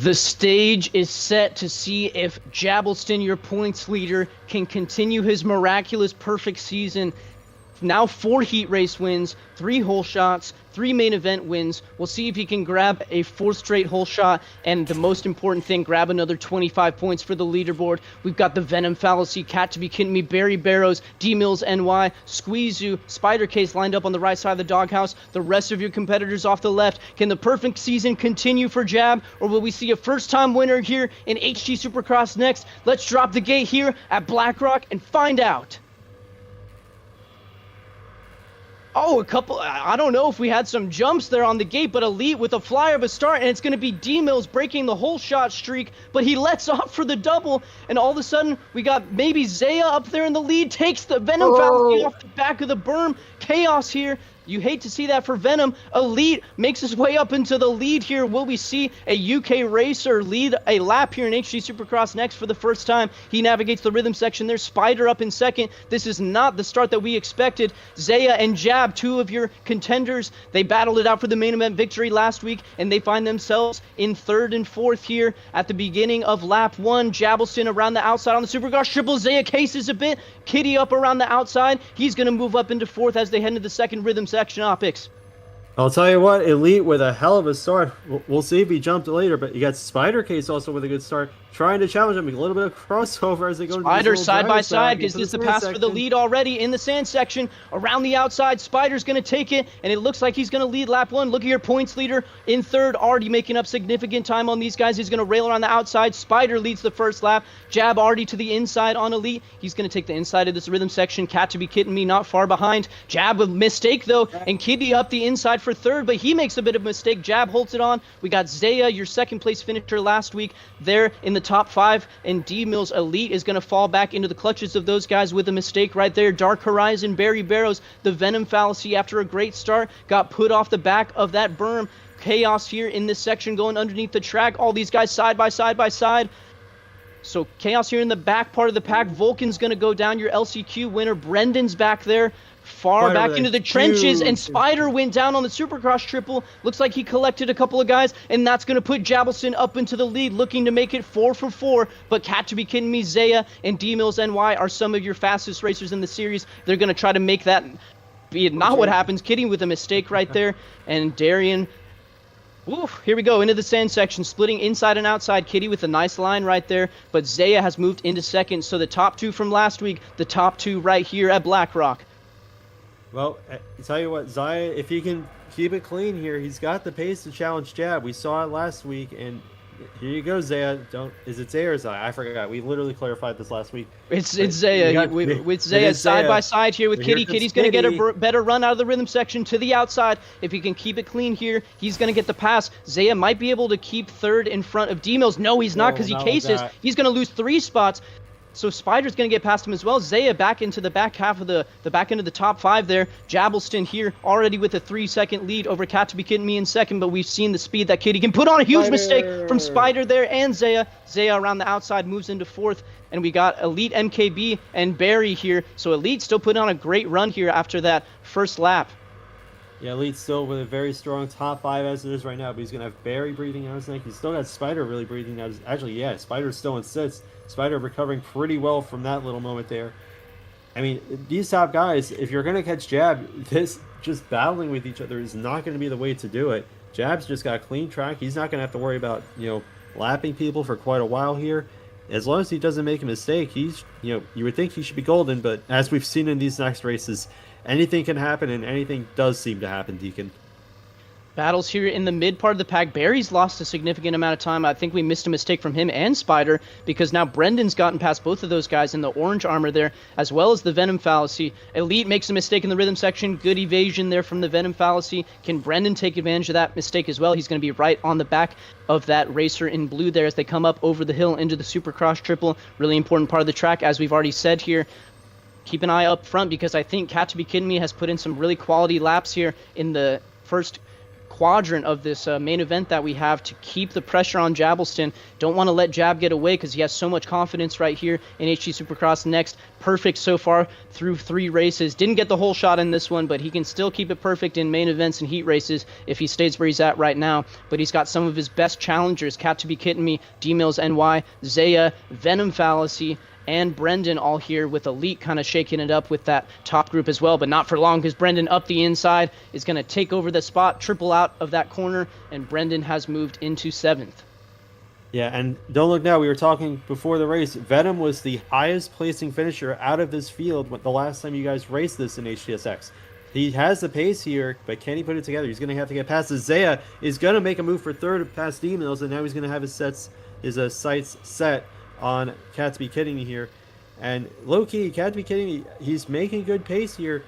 The stage is set to see if Jabelston, your points leader, can continue his miraculous perfect season. Now 4 heat race wins, 3 hole shots, 3 main event wins. We'll see if he can grab a 4th straight hole shot, and the most important thing, grab another 25 points for the leaderboard. We've got the Venom Fallacy, Cat to be kidding me, Barry Barrows, D Mills NY, Squeezoo, Spider Case lined up on the right side of the doghouse. The rest of your competitors off the left. Can the perfect season continue for Jab, or will we see a first-time winner here in HT Supercross next? Let's drop the gate here at Blackrock and find out. Oh, I don't know if we had some jumps there on the gate, but Elite with a flyer of a start, and it's going to be D-Mills breaking the whole shot streak, but he lets off for the double, and all of a sudden, we got maybe Zaya up there in the lead, takes the Venom Fallacy off the back of the berm. Chaos here. You hate to see that for Venom. Elite makes his way up into the lead here. Will we see a UK racer lead a lap here in HT Supercross next for the first time? He navigates the rhythm section there. Spider up in second. This is not the start that we expected. Zaya and Jab, 2 of your contenders, they battled it out for the main event victory last week, and they find themselves in 3rd and 4th here at the beginning of lap 1. Jabelston around the outside on the Supercross triple. Zaya cases a bit. Kitty up around the outside. He's going to move up into 4th as they head into the second rhythm section. Optics. I'll tell you what, Elite with a hell of a start. We'll see if he jumped later, but you got Spider Case also with a good start, trying to challenge him. A little bit of crossover as they go. Spider side by side, gives this the pass for the lead already in the sand section. Around the outside, Spider's going to take it, and it looks like he's going to lead lap 1. Look at your points leader in 3rd, already making up significant time on these guys. He's going to rail around the outside. Spider leads the first lap. Jab already to the inside on Elite. He's going to take the inside of this rhythm section. Cat to be kidding me, not far behind. Jab with mistake though, and Kitty up the inside for 3rd, but he makes a bit of a mistake. Jab holds it on. We got Zaya, your 2nd place finisher last week, there in the top 5, and D-Mills Elite is going to fall back into the clutches of those guys with a mistake right there. Dark Horizon, Barry Barrows, the Venom Fallacy after a great start, got put off the back of that berm. Chaos here in this section going underneath the track. All these guys side by side by side. So Chaos here in the back part of the pack. Vulcan's going to go down, your LCQ winner. Brendan's back there, far back into the trenches, and Spider went down on the Supercross triple. Looks like he collected a couple of guys, and that's going to put Jabelston up into the lead, looking to make it 4 for 4. But Cat to be kidding me, Zaya and D-Mills NY are some of your fastest racers in the series. They're going to try to make that be not what happens. Kidding with a mistake right there, and Darian. Oof, here we go, into the sand section, splitting inside and outside. Kitty with a nice line right there, but Zaya has moved into 2nd, so the top 2 from last week, the top 2 right here at Blackrock. Well, I tell you what, Zaya, if he can keep it clean here, he's got the pace to challenge Jab. We saw it last week, and here you go, Zaya. Is it Zaya or Zaya? I forgot. We literally clarified this last week. It's Zaya. With Zaya side by side here with Kitty. Kitty's going to get a better run out of the rhythm section to the outside. If he can keep it clean here, he's going to get the pass. Zaya might be able to keep 3rd in front of D-Mills. No, he's not, because he cases. He's going to lose 3 spots. So Spider's going to get past him as well. Zaya back into the back half of the back end of the top 5 there. Jabelston here already with a 3-second lead over Cat to be kidding me in 2nd, but we've seen the speed that Kitty can put on. A huge mistake from Spider there and Zaya. Zaya around the outside moves into 4th, and we got Elite MKB and Barry here. So Elite still putting on a great run here after that first lap. Yeah, Elite still with a very strong top 5 as it is right now, but he's going to have Barry breathing out his neck. He's still got Spider really breathing out his... Actually, yeah, Spider's still in 6th. Spider recovering pretty well from that little moment there. I mean, these top guys, if you're going to catch Jab, this just battling with each other is not going to be the way to do it. Jab's just got a clean track. He's not going to have to worry about, lapping people for quite a while here. As long as he doesn't make a mistake, he's, you would think he should be golden, but as we've seen in these next races, anything can happen, and anything does seem to happen, Deacon. Battles here in the mid part of the pack. Barry's lost a significant amount of time. I think we missed a mistake from him and Spider, because now Brendan's gotten past both of those guys in the orange armor there, as well as the Venom Fallacy. Elite makes a mistake in the rhythm section. Good evasion there from the Venom Fallacy. Can Brendan take advantage of that mistake as well? He's going to be right on the back of that racer in blue there as they come up over the hill into the Supercross triple. Really important part of the track, as we've already said here. Keep an eye up front, because I think Cat to be kidding me has put in some really quality laps here in the first quadrant of this main event that we have to keep the pressure on Jabbleston. Don't want to let Jab get away because he has so much confidence right here in HT Supercross Next. Perfect so far through 3 races. Didn't get the whole shot in this one, but he can still keep it perfect in main events and heat races if he stays where he's at right now. But he's got some of his best challengers, Cat to Be Kidding Me, D-Mills NY, Zaya, Venom Fallacy, and Brendan all here with Elite kind of shaking it up with that top group as well, but not for long because Brendan up the inside is going to take over the spot, triple out of that corner, and Brendan has moved into 7th. Yeah, and don't look now. We were talking before the race. Venom was the highest placing finisher out of this field the last time you guys raced this in HTSX. He has the pace here, but can he put it together? He's going to have to get past it. Zaya is going to make a move for 3rd past D-Mills, and now he's going to have his sights set on Cat to Be Kidding Me here. And low-key, Cat to Be Kidding Me, he's making good pace here.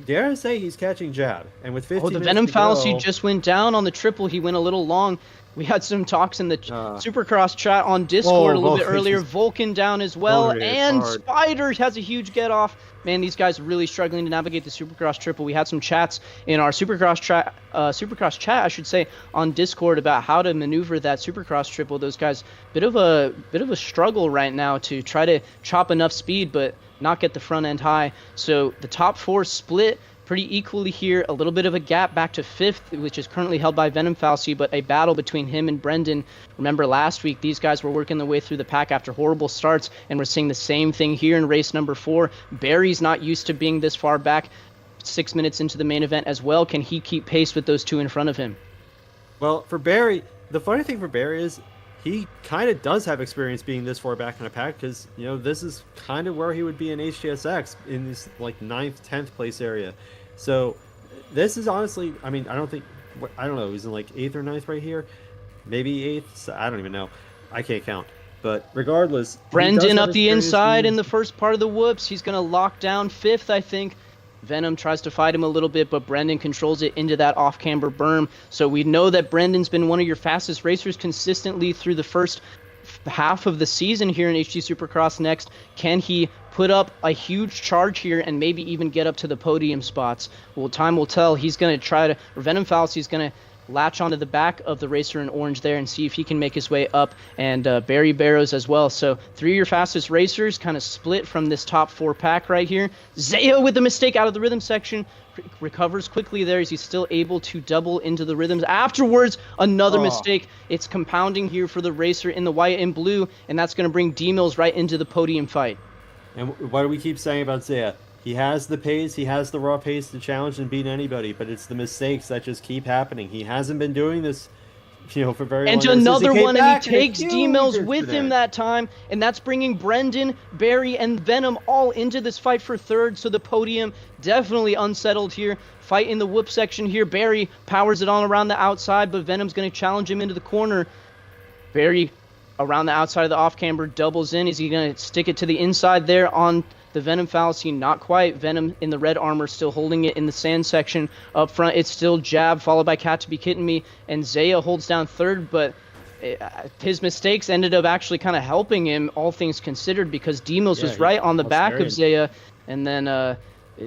Dare I say he's catching Jab. And with 15 the minutes Venom to Fallacy go, just went down on the triple. He went a little long. We had some talks in the Supercross chat on Discord a little bit earlier. Vulcan down as well. And Spider has a huge get-off. Man, these guys are really struggling to navigate the Supercross triple. We had some chats in our Supercross chat, I should say, on Discord about how to maneuver that Supercross triple. Those guys, bit of a struggle right now to try to chop enough speed, but not get the front end high. So the top 4 split pretty equally here. A little bit of a gap back to 5th, which is currently held by Venom Fallacy, but a battle between him and Brendan. Remember last week, these guys were working their way through the pack after horrible starts, and we're seeing the same thing here in race number 4. Barry's not used to being this far back 6 minutes into the main event as well. Can he keep pace with those 2 in front of him? Well, for Barry, the funny thing for Barry is he kind of does have experience being this far back in a pack because, you know, this is kind of where he would be in HTSX in this like 9th, 10th place area. So this is honestly, I mean, I don't know, he's in like 8th or 9th right here. Maybe 8th, so I don't even know. I can't count. But regardless, Brendan up the inside in the first part of the whoops. He's going to lock down 5th, I think. Venom tries to fight him a little bit, but Brendan controls it into that off-camber berm. So we know that Brendan's been one of your fastest racers consistently through the first half of the season here in HT Supercross Next. Can he put up a huge charge here and maybe even get up to the podium spots? Well, time will tell. He's going to try to, Venom Fallacy is going to latch onto the back of the racer in orange there and see if he can make his way up, and Barry Barrows as well. So 3 of your fastest racers kind of split from this top 4 pack right here. Zaya with the mistake out of the rhythm section, recovers quickly there as he's still able to double into the rhythms. Afterwards, another mistake. It's compounding here for the racer in the white and blue, and that's going to bring D-Mills right into the podium fight. And what do we keep saying about Zaya? He has the pace, he has the raw pace to challenge and beat anybody, but it's the mistakes that just keep happening. He hasn't been doing this, you know, for very long. And another one, and he takes D-Mills with him that time, and that's bringing Brendan, Barry, and Venom all into this fight for 3rd, so the podium definitely unsettled here. Fight in the whoop section here. Barry powers it on around the outside, but Venom's going to challenge him into the corner. Barry around the outside of the off-camber doubles in. Is he going to stick it to the inside there on the Venom Fallacy? Not quite. Venom in the red armor still holding it in the sand section. Up front, it's still Jab, followed by Cat to Be Kidding Me, and Zaya holds down 3rd, but his mistakes ended up actually kind of helping him, all things considered, because D-Mills was right on the back of Zaya, and then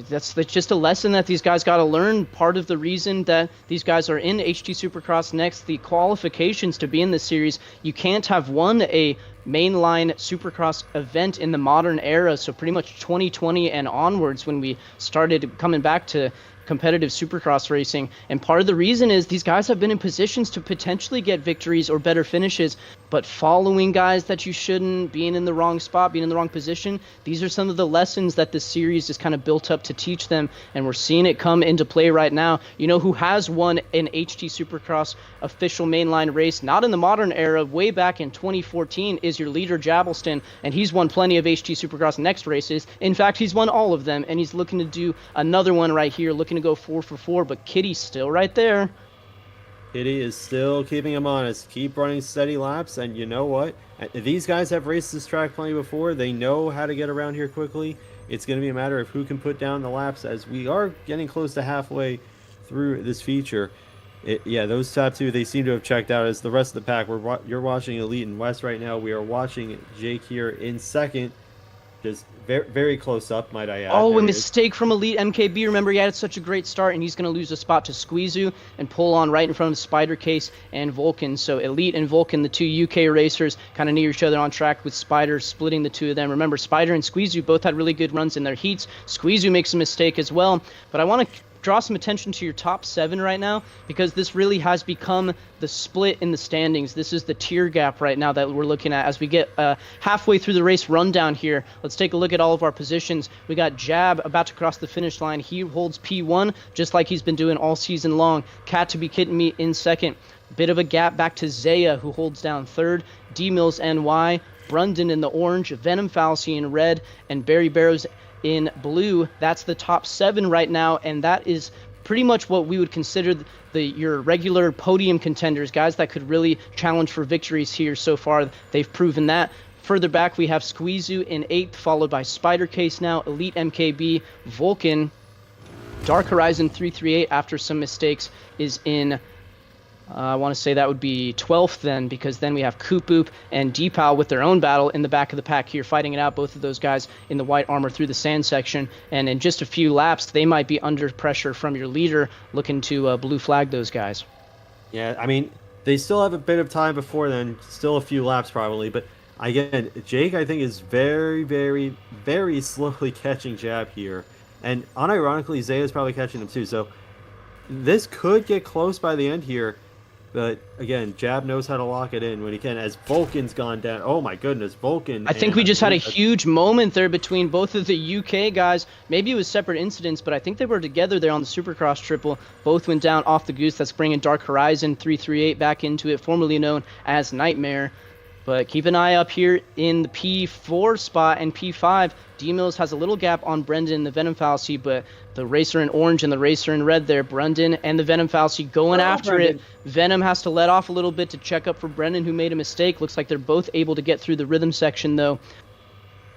that's just a lesson that these guys got to learn. Part of the reason that these guys are in HT Supercross Next, the qualifications to be in this series, you can't have won a mainline Supercross event in the modern era, so pretty much 2020 and onwards when we started coming back to competitive Supercross racing. And part of the reason is these guys have been in positions to potentially get victories or better finishes, but following guys that you shouldn't, being in the wrong spot, being in the wrong position, these are some of the lessons that this series is kind of built up to teach them, and we're seeing it come into play right now. You know who has won an HT Supercross official mainline race, not in the modern era, way back in 2014, is your leader Jabbleston, and he's won plenty of HT Supercross Next races. In fact, he's won all of them, and he's looking to do another one right here, looking to go 4 for 4, but Kitty's still right there. Kitty is still keeping him honest. Keep running steady laps, and you know what? These guys have raced this track plenty before. They know how to get around here quickly. It's going to be a matter of who can put down the laps, as we are getting close to halfway through this feature. Yeah, those top 2, they seem to have checked out. As the rest of the pack, you're watching Elite and West right now. We are watching Jake here in 2nd. Just very, very close up, might I add. Oh, There a he is. mistake from Elite MKB. Remember, he had such a great start, and he's going to lose a spot to Squeezu and pull on right in front of Spider Case and Vulcan. So Elite and Vulcan, the two UK racers, kind of near each other on track, with Spider splitting the two of them. Remember, Spider and Squeezu both had really good runs in their heats. Squeezu makes a mistake as well, but I want to draw some attention to your top 7 right now, because this really has become the split in the standings. This is the tier gap right now that we're looking at as we get halfway through the race rundown here. Let's take a look at all of our positions. We got Jab about to cross the finish line. He holds P1 just like he's been doing all season long. Cat to be kidding me in second. Bit of a gap back to Zaya, who holds down third. D-Mills NY, Brundon in the orange, Venom Fallacy in red, and Barry Barrows in blue. That's the top 7 right now, and that is pretty much what we would consider your regular podium contenders, guys that could really challenge for victories here. So far, they've proven that. Further back, we have Squeezu in 8th, followed by Spider Case now, Elite MKB, Vulcan, Dark Horizon 338 after some mistakes is in I want to say that would be 12th then, because then we have Koop and Deepal with their own battle in the back of the pack here, fighting it out, both of those guys in the white armor through the sand section. And in just a few laps, they might be under pressure from your leader, looking to blue flag those guys. Yeah, I mean, they still have a bit of time before then, still a few laps probably, but again, Jake, I think, is very, very, very slowly catching Jab here. And unironically, Zaya's probably catching him too, so this could get close by the end here. But again, Jab knows how to lock it in when he can, as Vulcan's gone down. Oh my goodness, Vulcan. I think we just had a huge moment there between both of the UK guys. Maybe it was separate incidents, but I think they were together there on the Supercross triple. Both went down off the goose. That's bringing Dark Horizon 338 back into it, formerly known as Nightmare. But keep an eye up here in the P4 spot and P5. D-Mills has a little gap on Brendan, the Venom Fallacy, but the racer in orange and the racer in red there, Brendan and the Venom Fallacy going after it. Venom has to let off a little bit to check up for Brendan, who made a mistake. Looks like they're both able to get through the rhythm section, though.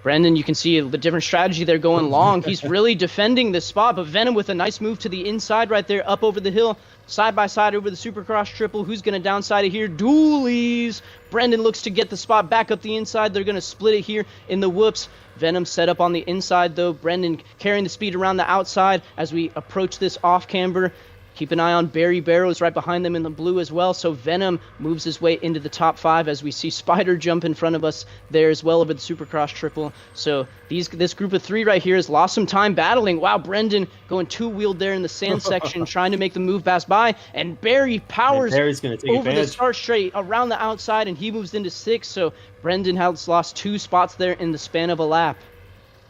Brendan, you can see the different strategy there going long. He's really defending this spot, but Venom with a nice move to the inside right there, up over the hill, side by side over the Supercross triple. Who's going to downside it here? Dualies. Brendan looks to get the spot back up the inside. They're going to split it here in the whoops. Venom set up on the inside, though. Brendan carrying the speed around the outside as we approach this off camber. Keep an eye on Barry Barrows right behind them in the blue as well. So Venom moves his way into the top 5 as we see Spider jump in front of us there as well over the Supercross triple. So this group of 3 right here has lost some time battling. Wow, Brendan going two-wheeled there in the sand section, trying to make the move pass by. And Barry powers Barry's gonna take over advantage. the start straight around the outside, and he moves into 6th. So Brendan has lost 2 spots there in the span of a lap.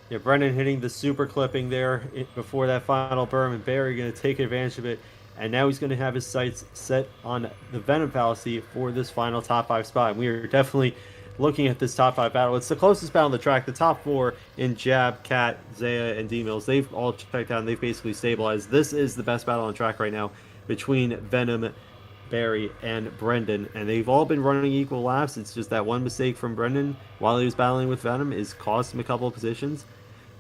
Yeah, Brendan hitting the super clipping there before that final berm, and Barry going to take advantage of it. And now he's going to have his sights set on the Venom Fallacy for this final top 5 spot. And we are definitely looking at this top 5 battle. It's the closest battle on the track. The top 4 in Jab, Cat, Zaya, and D-Mills, they've all checked out and they've basically stabilized. This is the best battle on the track right now between Venom, Barry, and Brendan. And they've all been running equal laps. It's just that one mistake from Brendan while he was battling with Venom is cost him a couple of positions.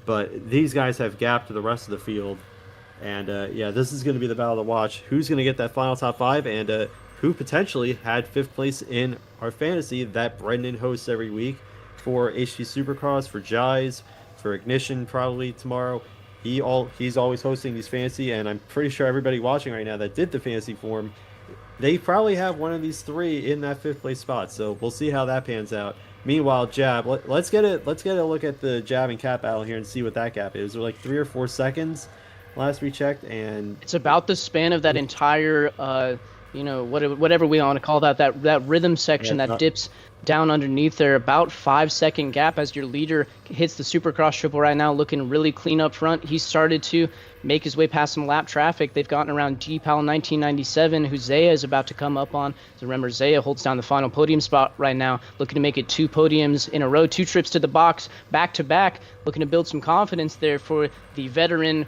But these guys have gapped to the rest of the field. And yeah, this is going to be the battle to watch. Who's going to get that final top 5, and who potentially had 5th place in our fantasy that Brendan hosts every week for HT Supercross, for Jais, for Ignition probably tomorrow. He's always hosting these fantasy, and I'm pretty sure everybody watching right now that did the fantasy for him, they probably have one of these 3 in that 5th place spot. So we'll see how that pans out. Meanwhile, Jab, let's get a look at the Jab and Cat battle here and see what that gap is. It was like 3 or 4 seconds last we checked, and it's about the span of that entire whatever we want to call that rhythm section that dips down underneath there. About 5-second gap as your leader hits the Supercross triple right now, looking really clean up front. He started to make his way past some lap traffic. They've gotten around G-Pal 1997, who Zaya is about to come up on. So remember, Zaya holds down the final podium spot right now, looking to make it 2 podiums in a row, 2 trips to the box back-to-back, looking to build some confidence there for the veteran,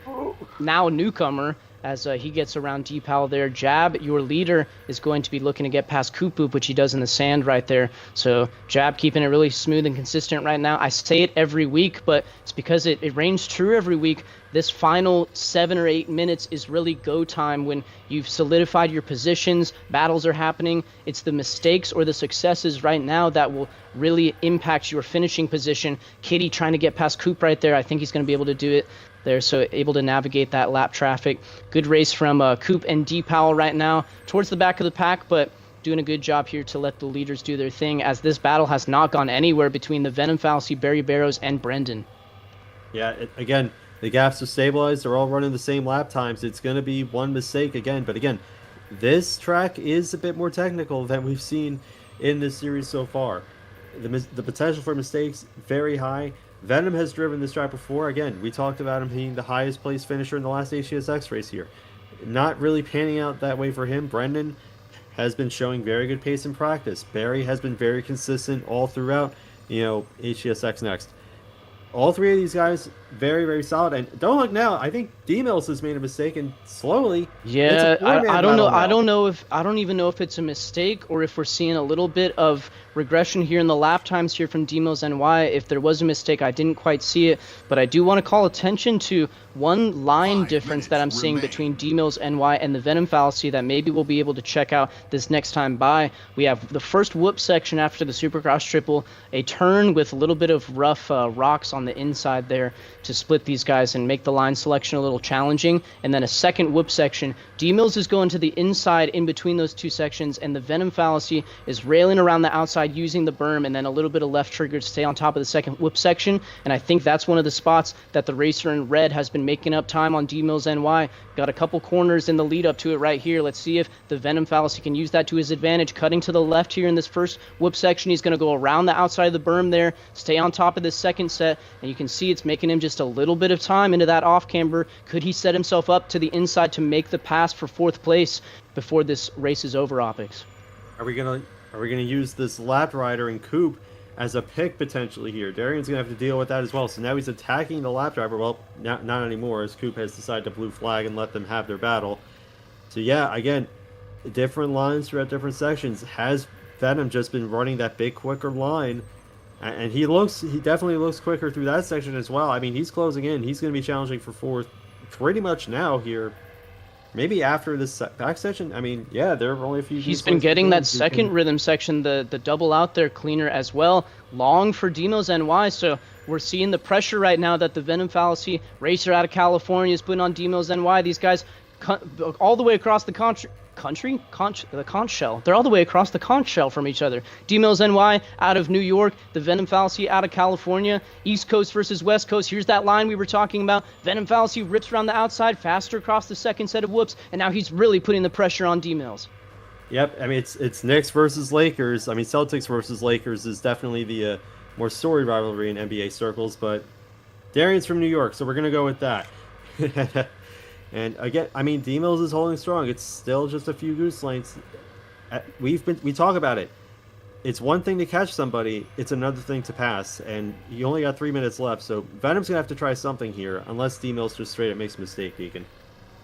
now newcomer, as he gets around Deepal there. Jab, your leader, is going to be looking to get past Coop Boop, which he does in the sand right there. So Jab keeping it really smooth and consistent right now. I say it every week, but it's because it reigns true every week. This final 7 or 8 minutes is really go time when you've solidified your positions, battles are happening. It's the mistakes or the successes right now that will really impact your finishing position. Kitty trying to get past Coop right there. I think he's going to be able to do it there, so able to navigate that lap traffic. Good race from Coop and Deepal right now towards the back of the pack, but doing a good job here to let the leaders do their thing, as this battle has not gone anywhere between the Venom Fallacy, Barry Barrows, and Brendan. Yeah, again, the gaps are stabilized. They're all running the same lap times. It's going to be one mistake again. But again, this track is a bit more technical than we've seen in this series so far. The potential for mistakes, very high. Venom has driven this track before. Again, we talked about him being the highest place finisher in the last HTSX race here. Not really panning out that way for him. Brendan has been showing very good pace in practice. Barry has been very consistent all throughout, HTSX Next. All three of these guys, very, very solid. And don't look now. I think D-Mills has made a mistake, and slowly. Yeah, I don't know. I don't even know if it's a mistake or if we're seeing a little bit of regression here in the lap times here from D-Mills NY. If there was a mistake, I didn't quite see it, but I do want to call attention to one line difference that I'm seeing between D-Mills NY and the Venom Fallacy that maybe we'll be able to check out this next time by. We have the first whoop section after the Supercross triple, a turn with a little bit of rough rocks on the inside there to split these guys and make the line selection a little challenging, and then a second whoop section. D-Mills is going to the inside in between those two sections, and the Venom Fallacy is railing around the outside using the berm, and then a little bit of left trigger to stay on top of the second whoop section. And I think that's one of the spots that the racer in red has been making up time on D-Mills NY. Got a couple corners in the lead up to it right here. Let's see if the Venom Fallacy can use that to his advantage. Cutting to the left here in this first whoop section. He's going to go around the outside of the berm there, stay on top of this second set, and you can see it's making him just a little bit of time into that off camber. Could he set himself up to the inside to make the pass for fourth place before this race is over, Opix? Are we gonna use this lap rider and Coop as a pick potentially here? Darian's gonna have to deal with that as well. So now he's attacking the lap driver. Well, not anymore, as Coop has decided to blue flag and let them have their battle. So yeah, again, different lines throughout different sections. Has Venom just been running that big quicker line? And he definitely looks quicker through that section as well. I mean, he's closing in. He's going to be challenging for fourth pretty much now here. Maybe after this back section. I mean, yeah, there are only a few. He's been getting that second rhythm section, the double out there cleaner as well. Long for D-Mills NY, so we're seeing the pressure right now that the Venom Fallacy racer out of California is putting on D-Mills NY. These guys all the way across the the conch shell. They're all the way across the conch shell from each other. D-Mills NY out of New York, the Venom Fallacy out of California. East Coast versus West Coast. Here's that line we were talking about. Venom Fallacy rips around the outside, faster across the second set of whoops, and now he's really putting the pressure on D-Mills. Yep, I mean, it's Knicks versus Lakers. I mean, Celtics versus Lakers is definitely the more storied rivalry in NBA circles, but Darian's from New York, so we're going to go with that. And again, I mean, D-Mills is holding strong. It's still just a few goose lengths. We talk about it. It's one thing to catch somebody. It's another thing to pass. And you only got 3 minutes left. So Venom's going to have to try something here. Unless D-Mills just straight up makes a mistake, Deacon.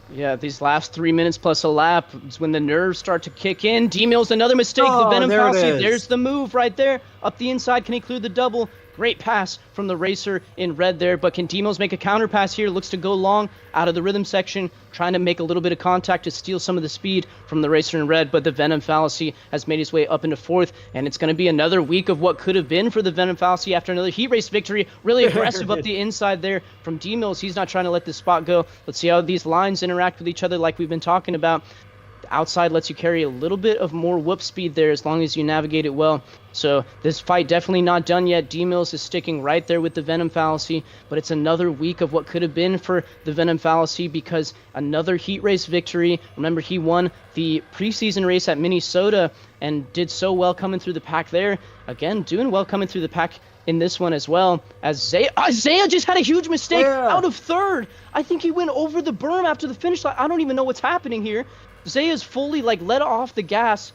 Yeah, these last 3 minutes plus a lap is when the nerves start to kick in. D-Mills, another mistake. The Venom Fallacy, there's the move right there. Up the inside, can he clear the double? Great pass from the racer in red there, but can D-Mills make a counter pass here? Looks to go long out of the rhythm section, trying to make a little bit of contact to steal some of the speed from the racer in red, but the Venom Fallacy has made his way up into fourth, and it's going to be another week of what could have been for the Venom Fallacy after another heat race victory. Really aggressive up the inside there from D-Mills. He's not trying to let this spot go. Let's see how these lines interact with each other like we've been talking about. Outside lets you carry a little bit of more whoop speed there as long as you navigate it well. So this fight definitely not done yet. D-Mills is sticking right there with the Venom Fallacy, but it's another week of what could have been for the Venom Fallacy because another heat race victory. Remember, he won the preseason race at Minnesota and did so well coming through the pack there. Again, doing well coming through the pack in this one as well. As Isaiah just had a huge mistake out of third. I think he went over the berm after the finish line. I don't even know what's happening here. Zaya's fully let off the gas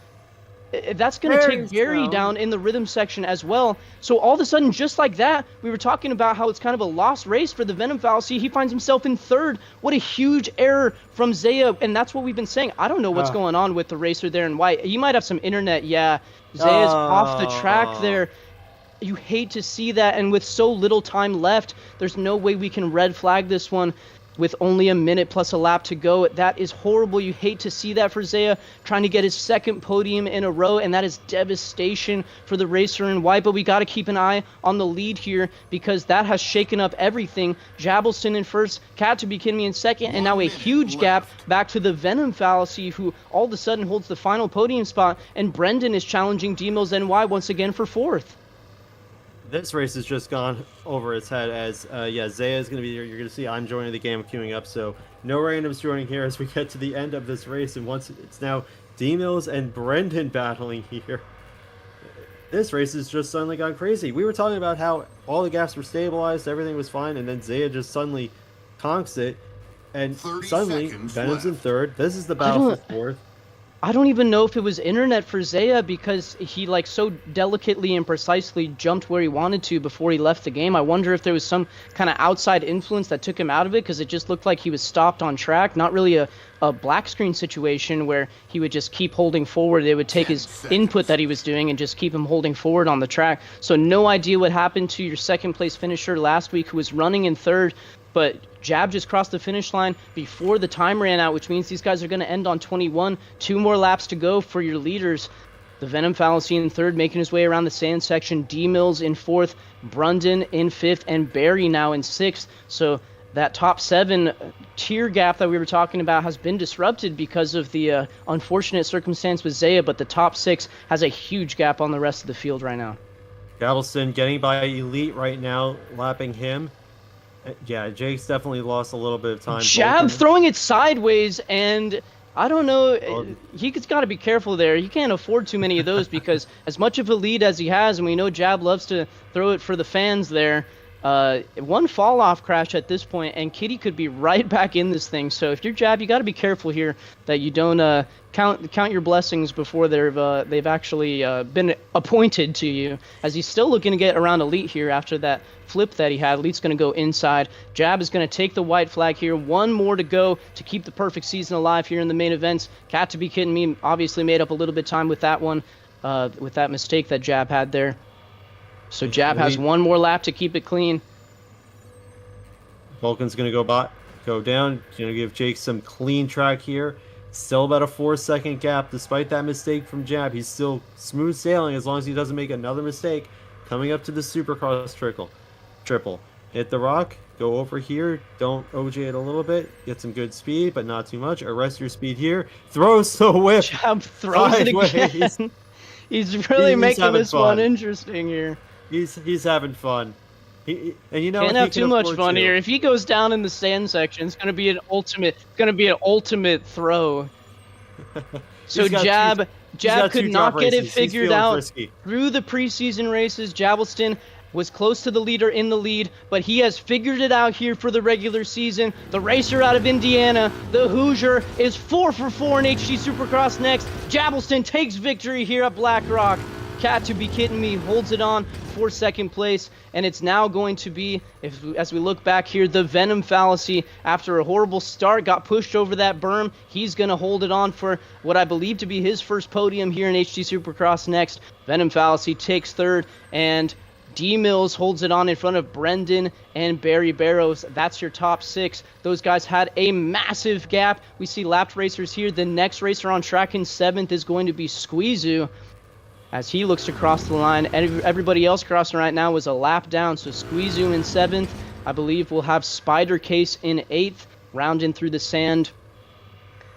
That's going to Very take Gary slow. down in the rhythm section as well. So all of a sudden, just like that, we were talking about how it's kind of a lost race for the Venom Fallacy. He finds himself in third. What a huge error from Zaya, and that's what we've been saying. I don't know what's going on with the racer there in white. He might have some internet. Yeah, Zaya's off the track there. You hate to see that, and with so little time left, there's no way we can red flag this one with only a minute plus a lap to go. That is horrible. You hate to see that for Zaya, trying to get his second podium in a row, and that is devastation for the racer in white. But we got to keep an eye on the lead here, because that has shaken up everything. Jabbleston in first, Cat to be kidding me in second, and now a huge gap back to the Venom Fallacy, who all of a sudden holds the final podium spot, and Brendan is challenging D-Mills NY once again for fourth. This race has just gone over its head as, yeah, Zaya is going to be here. You're going to see I'm joining the game queuing up, so no randoms joining here as we get to the end of this race, and once it's now D-Mills and Brendan battling here. This race has just suddenly gone crazy. We were talking about how all the gaps were stabilized, everything was fine, and then Zaya just suddenly conks it, and suddenly Venom's in third. This is the battle for fourth. I don't even know if it was internet for Zaya, because he like so delicately and precisely jumped where he wanted to before he left the game. I wonder if there was some kind of outside influence that took him out of it, because it just looked like he was stopped on track. Not really a black screen situation where he would just keep holding forward. It would take his input that he was doing and just keep him holding forward on the track. So no idea what happened to your second place finisher last week, who was running in third. But Jab just crossed the finish line before the time ran out, which means these guys are going to end on 21. 2 more laps to go for your leaders. The Venom Fallacy in third, making his way around the sand section. D-Mills in fourth, Brundon in fifth, and Barry now in sixth. So that top 7 tier gap that we were talking about has been disrupted because of the unfortunate circumstance with Zaya, but the top 6 has a huge gap on the rest of the field right now. Galveston getting by Elite right now, lapping him. Yeah, Jake's definitely lost a little bit of time. Jab throwing it sideways, and I don't know, he's got to be careful there. He can't afford too many of those, because as much of a lead as he has, and we know Jab loves to throw it for the fans there, one fall-off crash at this point, and Kitty could be right back in this thing. So if you're Jab, you got to be careful here that you don't count your blessings before they've actually been appointed to you, as he's still looking to get around Elite here after that flip that he had. Elite's going to go inside. Jab is going to take the white flag here. 1 more to go to keep the perfect season alive here in the main events. Cat to be kidding me obviously made up a little bit of time with that one, with that mistake that Jab had there. So Jab has 1 more lap to keep it clean. Vulcan's going to go down. Going to give Jake some clean track here. Still about a 4-second gap despite that mistake from Jab. He's still smooth sailing as long as he doesn't make another mistake. Coming up to the Supercross triple. Hit the rock. Go over here. Don't OJ it a little bit. Get some good speed, but not too much. Arrest your speed here. Throws the whip. Jab throws it again. He's really making this one interesting here. He's having fun. And you know, can't have too much fun here. If he goes down in the sand section, it's going to be an ultimate throw. So Jab could not get it figured out through the preseason races. Jabbleston was close to the leader in the lead, but he has figured it out here for the regular season. The racer out of Indiana, the Hoosier, is 4 for 4 in HT Supercross Next. Jabbleston takes victory here at Blackrock. Cat to be kidding me holds it on for second place, and it's now going to be, as we look back here, the Venom Fallacy, after a horrible start, got pushed over that berm. He's going to hold it on for what I believe to be his first podium here in HT Supercross Next. Venom Fallacy takes third, and D-Mills holds it on in front of Brendan and Barry Barrows. That's your top 6. Those guys had a massive gap. We see lapped racers here. The next racer on track in 7th is going to be Squeezoo, as he looks to cross the line. Everybody else crossing right now was a lap down, so Squeezoo in 7th. I believe we'll have Spider Case in 8th, rounding through the sand.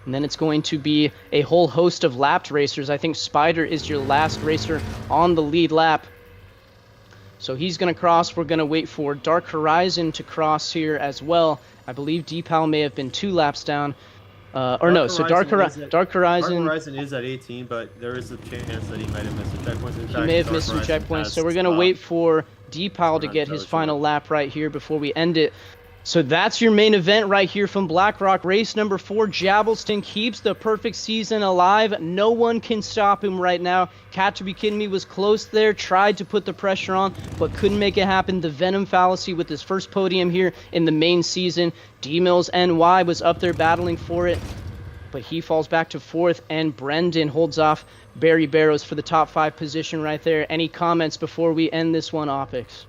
And then it's going to be a whole host of lapped racers. I think Spider is your last racer on the lead lap. So he's going to cross. We're going to wait for Dark Horizon to cross here as well. I believe D-Pal may have been 2 laps down. Dark Horizon is at 18, but there is a chance that he might have missed a checkpoint. He may have missed some checkpoints, so we're going to wait for D-Pal to get his final lap right here before we end it. So that's your main event right here from Blackrock. Race number 4, Jabelston keeps the perfect season alive. No one can stop him right now. Cat to be kidding me was close there, tried to put the pressure on, but couldn't make it happen. The Venom fallacy with his first podium here in the main season. D-Mills NY was up there battling for it, but he falls back to 4th, and Brendan holds off Barry Barrows for the top 5 position right there. Any comments before we end this one, Opix?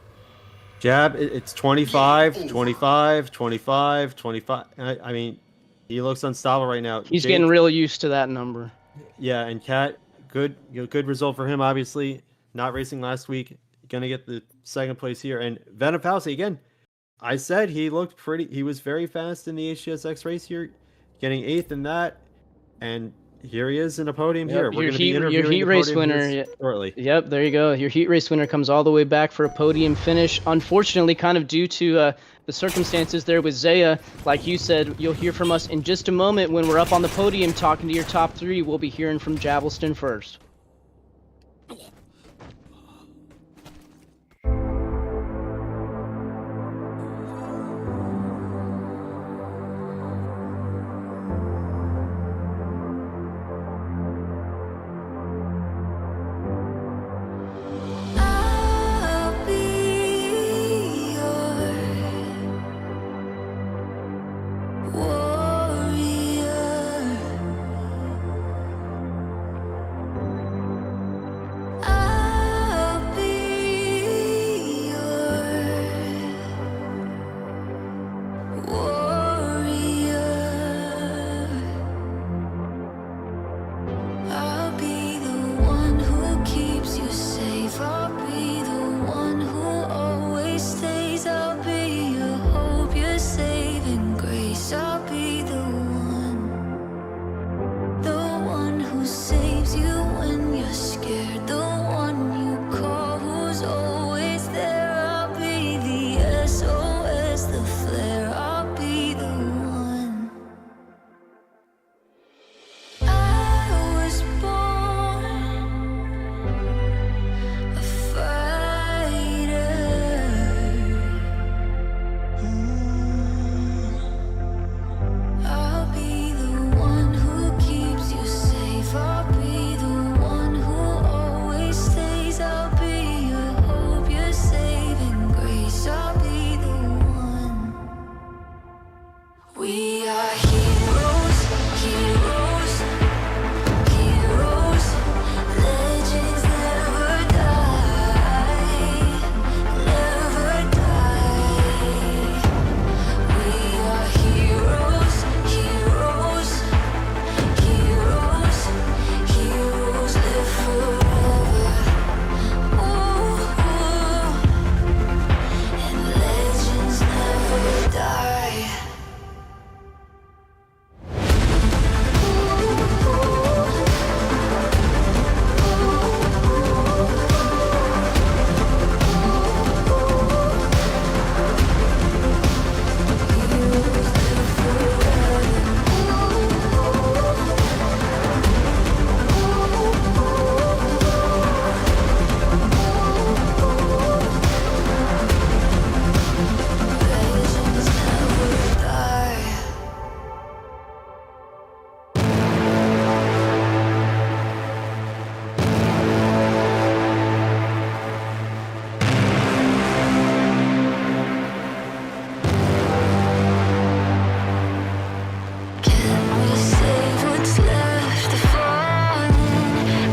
Jab, it's 25, 25, 25, 25. I mean, he looks unstoppable right now. He's getting real used to that number. Yeah, and Cat, good result for him, obviously. Not racing last week. Going to get the 2nd place here. And Venom Fallacy, again, I said he looked he was very fast in the HTSX race here, getting 8th in that. And here he is in a podium here. We're going to be interviewing your heat race winner shortly. Yep, there you go. Your heat race winner comes all the way back for a podium finish. Unfortunately, kind of due to the circumstances there with Zaya, like you said, you'll hear from us in just a moment when we're up on the podium talking to your top 3. We'll be hearing from Jabelston first. I'll be your warrior. I'll be your warrior. I'll be the one who keeps you safe. I'll be the one who always stays. I'll be your hope, your saving grace. I'll be the one who saves you when you're scared. The one you call who's always there. I'll be the SOS, the flare. I'll be the one. I was born a fighter. I'll be the one who keeps you safe. I'll be the one who always stays. I'll be your hope, your saving grace. I'll be the one. We are heroes, heroes, heroes. Legends never die, never die. We are heroes, heroes, heroes, heroes live forever. Ooh, and legends never die. Legends never die. Can we save what's left of fallen?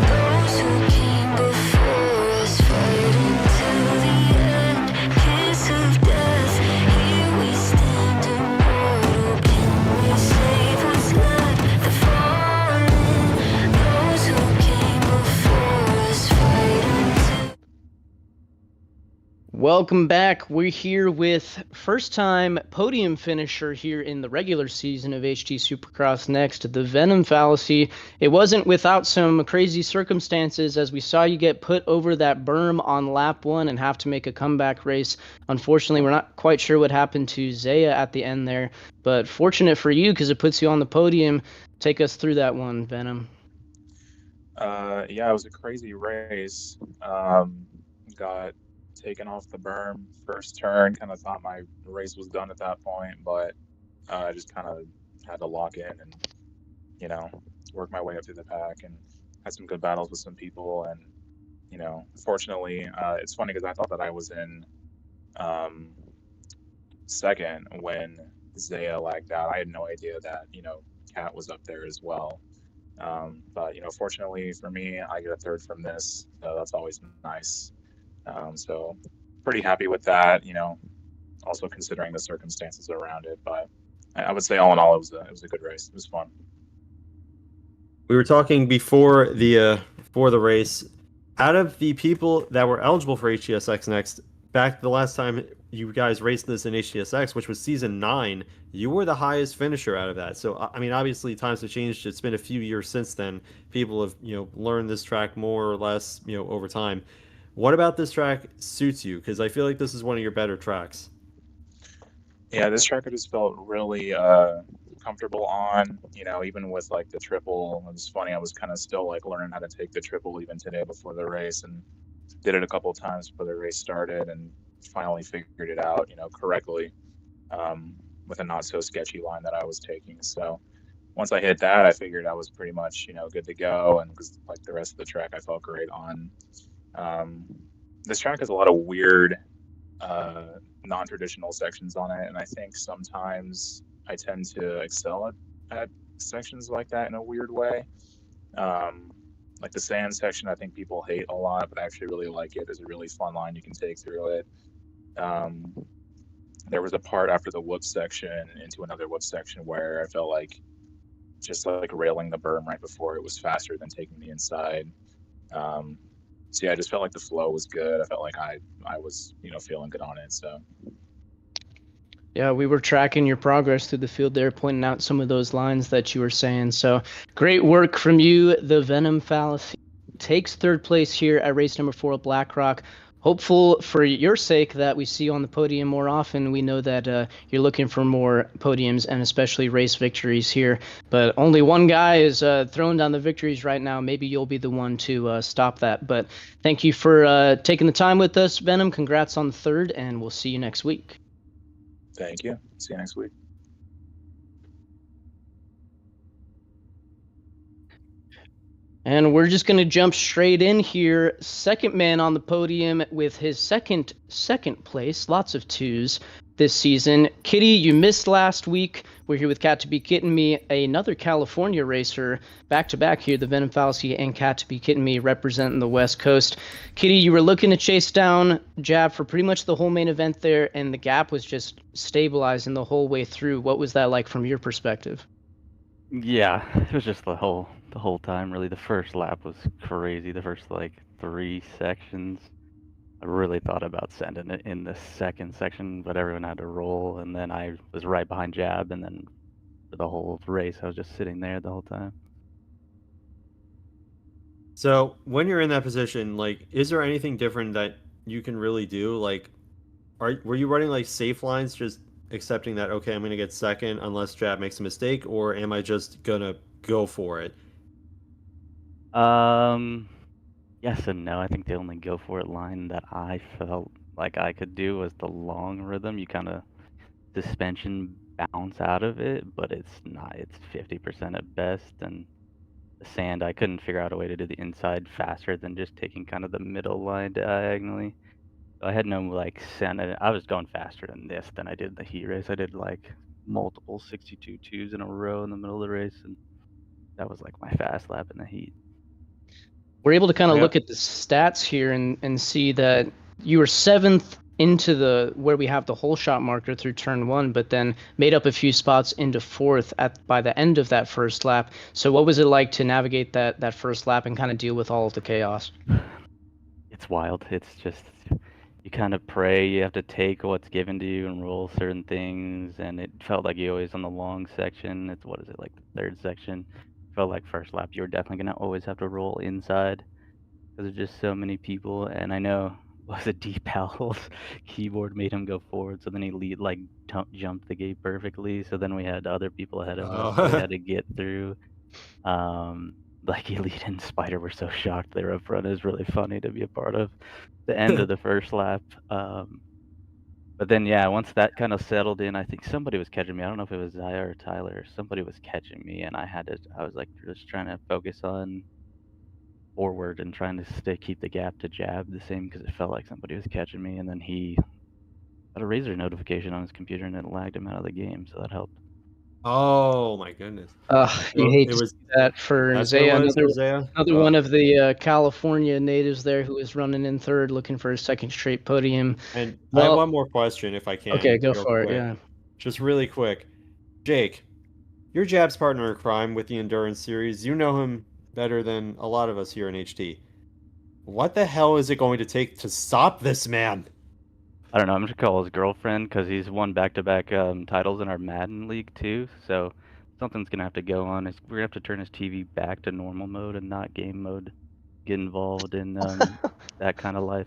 Those who came before us, fighting till the end. Kiss of death, here we stand immortal. Can we save what's left of fallen? Those who came before us, fighting till. Welcome back. We're here with first-time podium finisher here in the regular season of HT Supercross Next, the Venom Fallacy. It wasn't without some crazy circumstances, as we saw you get put over that berm on lap 1 and have to make a comeback race. Unfortunately, we're not quite sure what happened to Zaya at the end there, but fortunate for you because it puts you on the podium. Take us through that one, Venom. Yeah, it was a crazy race. Got taken off the berm first turn. Kind of thought my race was done at that point, but I just kind of had to lock in and, you know, work my way up through the pack and had some good battles with some people. And, you know, fortunately, it's funny because I thought that I was in second when Zaya lagged out. I had no idea that, you know, Kat was up there as well. But, you know, fortunately for me, I get a third from this. So that's always nice. So pretty happy with that, you know, also considering the circumstances around it. But I would say all in all, it was a good race. It was fun. We were talking before the race. Out of the people that were eligible for HTSX Next, back the last time you guys raced this in HTSX, which was season 9, you were the highest finisher out of that. So I mean, obviously times have changed. It's been a few years since then. People have, you know, learned this track more or less, you know, over time. What about this track suits you? Because I feel like this is one of your better tracks. Yeah, this track I just felt really comfortable on, you know, even with like the triple. It was funny, I was kind of still like learning how to take the triple even today before the race, and did it a couple of times before the race started and finally figured it out, you know, correctly with a not so sketchy line that I was taking. So once I hit that, I figured I was pretty much, you know, good to go. And because like the rest of the track, I felt great on. This track has a lot of weird non-traditional sections on it, and I think sometimes I tend to excel at sections like that in a weird way. Like the sand section, I think people hate a lot, but I actually really like it. There's a really fun line you can take through it. There was a part after the whoop section into another whoop section where I felt like just like railing the berm right before it was faster than taking the inside. So yeah, I just felt like the flow was good. I felt like I was, you know, feeling good on it. So Yeah, we were tracking your progress through the field there, pointing out some of those lines that you were saying. So great work from you. The Venom Fallacy takes third place here at race number 4 at Blackrock. Hopeful for your sake that we see you on the podium more often. We know that you're looking for more podiums and especially race victories here. But only one guy is throwing down the victories right now. Maybe you'll be the one to stop that. But thank you for taking the time with us, Venom. Congrats on the third, and we'll see you next week. thank you. See you next week. And we're just going to jump straight in here. Second man on the podium with his second place. Lots of 2s this season. Kitty, you missed last week. We're here with Cat to Be Kitten Me, another California racer. Back-to-back here, the Venom Fallacy and Cat to Be Kitten Me representing the West Coast. Kitty, you were looking to chase down Jab for pretty much the whole main event there, and the gap was just stabilizing the whole way through. What was that like from your perspective? Yeah, it was just the whole time. Really, the first lap was crazy. The first like 3 sections, I really thought about sending it in the second section, but everyone had to roll, and then I was right behind Jab, and then for the whole race, I was just sitting there the whole time. So when you're in that position, like, is there anything different that you can really do? Like, were you running like safe lines, just accepting that, okay, I'm going to get second unless Jab makes a mistake, or am I just going to go for it? Yes and no. I think the only go for it line that I felt like I could do was the long rhythm. You kind of suspension bounce out of it, but it's not. It's 50% at best, and the sand, I couldn't figure out a way to do the inside faster than just taking kind of the middle line diagonally. I had no like sand. I was going faster than this than I did the heat race. I did like multiple 62 2s in a row in the middle of the race, and that was like my fast lap in the heat. We're able to kind of look at the stats here and see that you were 7th into where we have the whole shot marker through turn 1, but then made up a few spots into 4th by the end of that first lap. So what was it like to navigate that first lap and kind of deal with all of the chaos? It's wild. It's just, you kind of pray, you have to take what's given to you and roll certain things, and it felt like you always on the long section. It's, what is it, like the 3rd section? Felt like first lap you were definitely going to always have to roll inside because there's just so many people. And I know, was it D-Pal's keyboard made him go forward, so then he jumped the gate perfectly, so then we had other people ahead of us we had to get through. like Elite and Spider were so shocked they were up front. It was really funny to be a part of the end of the first lap. But then, yeah, once that kind of settled in, I think somebody was catching me. I don't know if it was Zaya or Tyler. Somebody was catching me, and I was like just trying to focus on forward and trying to keep the gap to Jab the same because it felt like somebody was catching me. And then he got a Razor notification on his computer and it lagged him out of the game, so that helped. Oh my goodness. You hate It to was- see that for That's what it Zaya. was for Zaya? Another one of the California natives there who is running in third, looking for his second straight podium. And I Well- have one more question, if I can. Okay, go real for it. quick. Yeah. Just really quick. Jake, your Jab's partner in crime with the Endurance Series. You know him better than a lot of us here in HT. What the hell is it going to take to stop this man? I don't know. I'm just gonna call his girlfriend because he's won back-to-back titles in our Madden League too. So something's gonna have to go on. We're gonna have to turn his TV back to normal mode and not game mode. Get involved in that kind of life.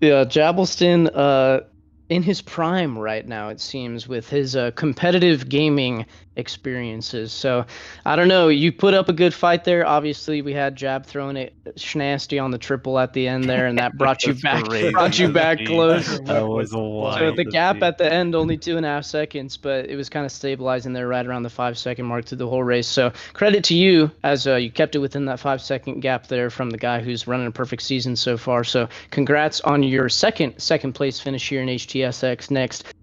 Yeah, Jabbleston, in his prime right now, it seems, with his competitive gaming experiences. So, I don't know. You put up a good fight there. Obviously, we had Jab throwing it schnasty on the triple at the end there, and that brought you That's back, crazy. brought you back Jeez. close. That was So wild. the to gap see. at the end, only 2.5 seconds, but it was kind of stabilizing there right around the 5-second mark through the whole race. So credit to you as you kept it within that 5-second gap there from the guy who's running a perfect season so far. So congrats on your second place finish here in HTSX Next.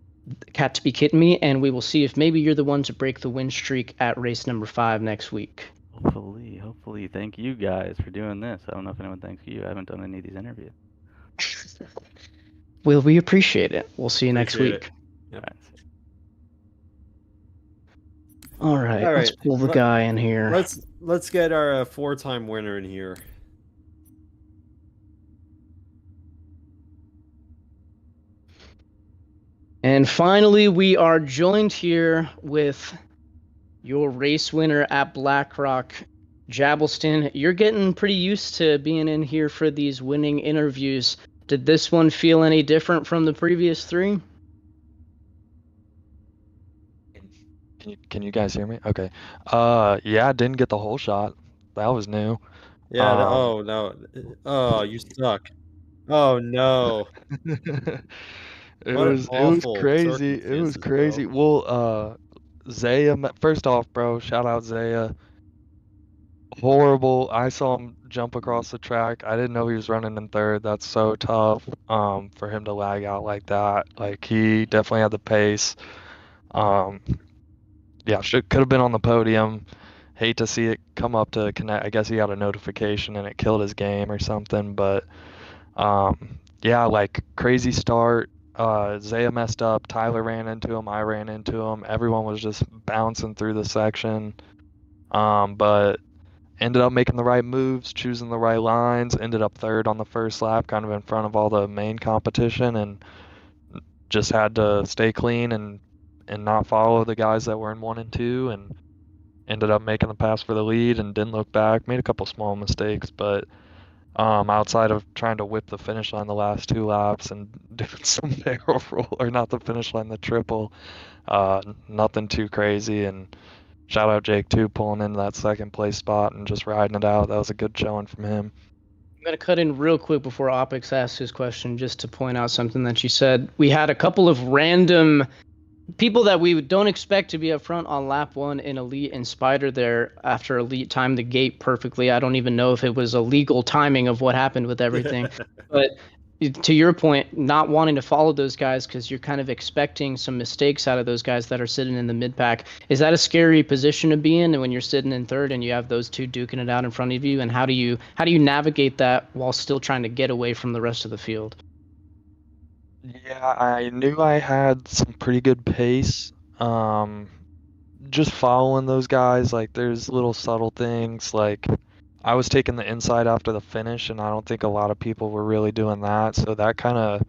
Cat to be kidding me, and we will see if maybe you're the one to break the win streak at race number 5 next week. Hopefully. Thank you guys for doing this. I don't know if anyone thanks you. I haven't done any of these interviews. Well, we appreciate it. We'll see you next Appreciate week. Yep. All right, All let's right, pull the guy in here. Let's get our 4-time winner in here. And finally, we are joined here with your race winner at Blackrock, Jabbleston. You're getting pretty used to being in here for these winning interviews. Did this one feel any different from the previous 3? Can you guys hear me? Okay. Yeah, I didn't get the whole shot. That was new. Yeah. Oh no. Oh, you suck. Oh no. It What was awful crazy. It was circumstances, crazy. bro. Well, Zaya, first off, bro, shout out Zaya. Horrible. I saw him jump across the track. I didn't know he was running in third. That's so tough for him to lag out like that. Like he definitely had the pace. Yeah, could have been on the podium. Hate to see it come up to connect. I guess he got a notification and it killed his game or something. But yeah, like crazy start. Zaya messed up. Tyler ran into him. I ran into him. Everyone was just bouncing through the section. But ended up making the right moves, choosing the right lines. Ended up third on the first lap, kind of in front of all the main competition, and just had to stay clean and not follow the guys that were in 1 and 2, and ended up making the pass for the lead and didn't look back. Made a couple small mistakes, but outside of trying to whip the finish line the last 2 laps and doing some barrel roll, or not the finish line, the triple, nothing too crazy. And shout out Jake too, pulling into that second place spot and just riding it out. That was a good showing from him. I'm going to cut in real quick before Opix asks his question, just to point out something that you said. We had a couple of random people that we don't expect to be up front on lap 1 in Elite and Spider there after Elite timed the gate perfectly. I don't even know if it was a legal timing of what happened with everything. But to your point, not wanting to follow those guys because you're kind of expecting some mistakes out of those guys that are sitting in the mid-pack. Is that a scary position to be in when you're sitting in third and you have those 2 duking it out in front of you? And how do you navigate that while still trying to get away from the rest of the field? Yeah, I knew I had some pretty good pace. Just following those guys, like there's little subtle things, like I was taking the inside after the finish, and I don't think a lot of people were really doing that. So that kind of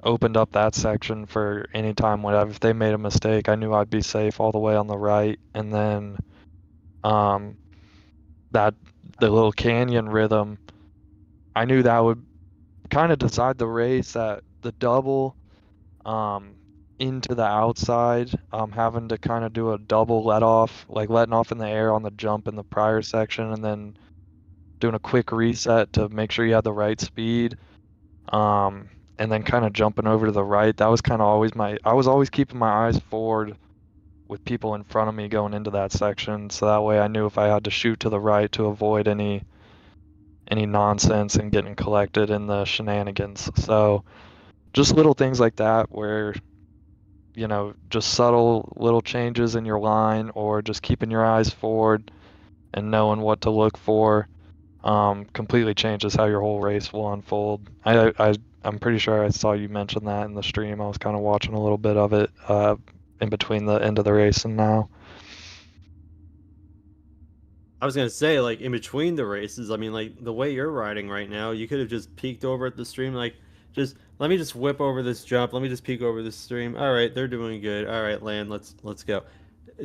opened up that section for any time, whatever. If they made a mistake, I knew I'd be safe all the way on the right. And then the little canyon rhythm, I knew that would kind of decide the race. That the double, into the outside, having to kind of do a double let off, like letting off in the air on the jump in the prior section and then doing a quick reset to make sure you had the right speed. And then kind of jumping over to the right. That was kind of always I was always keeping my eyes forward with people in front of me going into that section. So that way I knew if I had to shoot to the right to avoid any nonsense and getting collected in the shenanigans. So just little things like that where, just subtle little changes in your line or just keeping your eyes forward and knowing what to look for completely changes how your whole race will unfold. I'm pretty sure I saw you mention that in the stream. I was kind of watching a little bit of it in between the end of the race and now. I was gonna say, like, in between the races, I mean, like, the way you're riding right now, you could have just peeked over at the stream, like, let me just whip over this jump, let me just peek over this stream. All right, they're doing good. All right, land, let's go.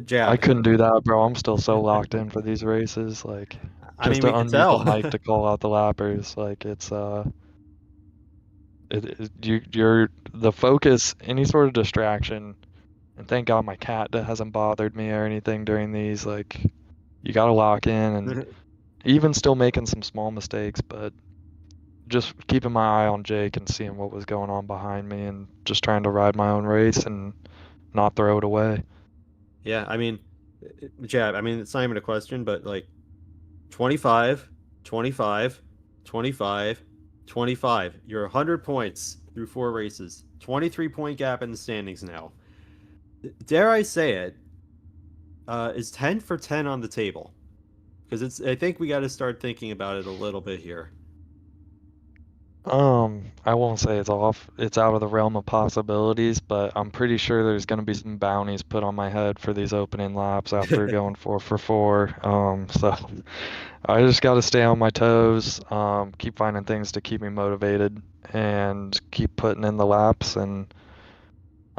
Jab. I couldn't do that, bro. I'm still so locked in for these races. Like, I just mean, to we can unmute tell. the mic to call out the lappers, like it's you're the focus, any sort of distraction, and thank God my cat that hasn't bothered me or anything during these. Like, you gotta lock in, and even still making some small mistakes, but just keeping my eye on Jake and seeing what was going on behind me, and just trying to ride my own race and not throw it away. Yeah, I mean, Jab, I mean, it's not even a question, but like 25, 25, 25, 25. You're 100 points through 4 races. 23-point gap in the standings now. Dare I say it, is 10 for 10 on the table? Because I think we got to start thinking about it a little bit here. I won't say it's off. It's out of the realm of possibilities, but I'm pretty sure there's going to be some bounties put on my head for these opening laps after going 4 for 4. So I just got to stay on my toes, keep finding things to keep me motivated, and keep putting in the laps. And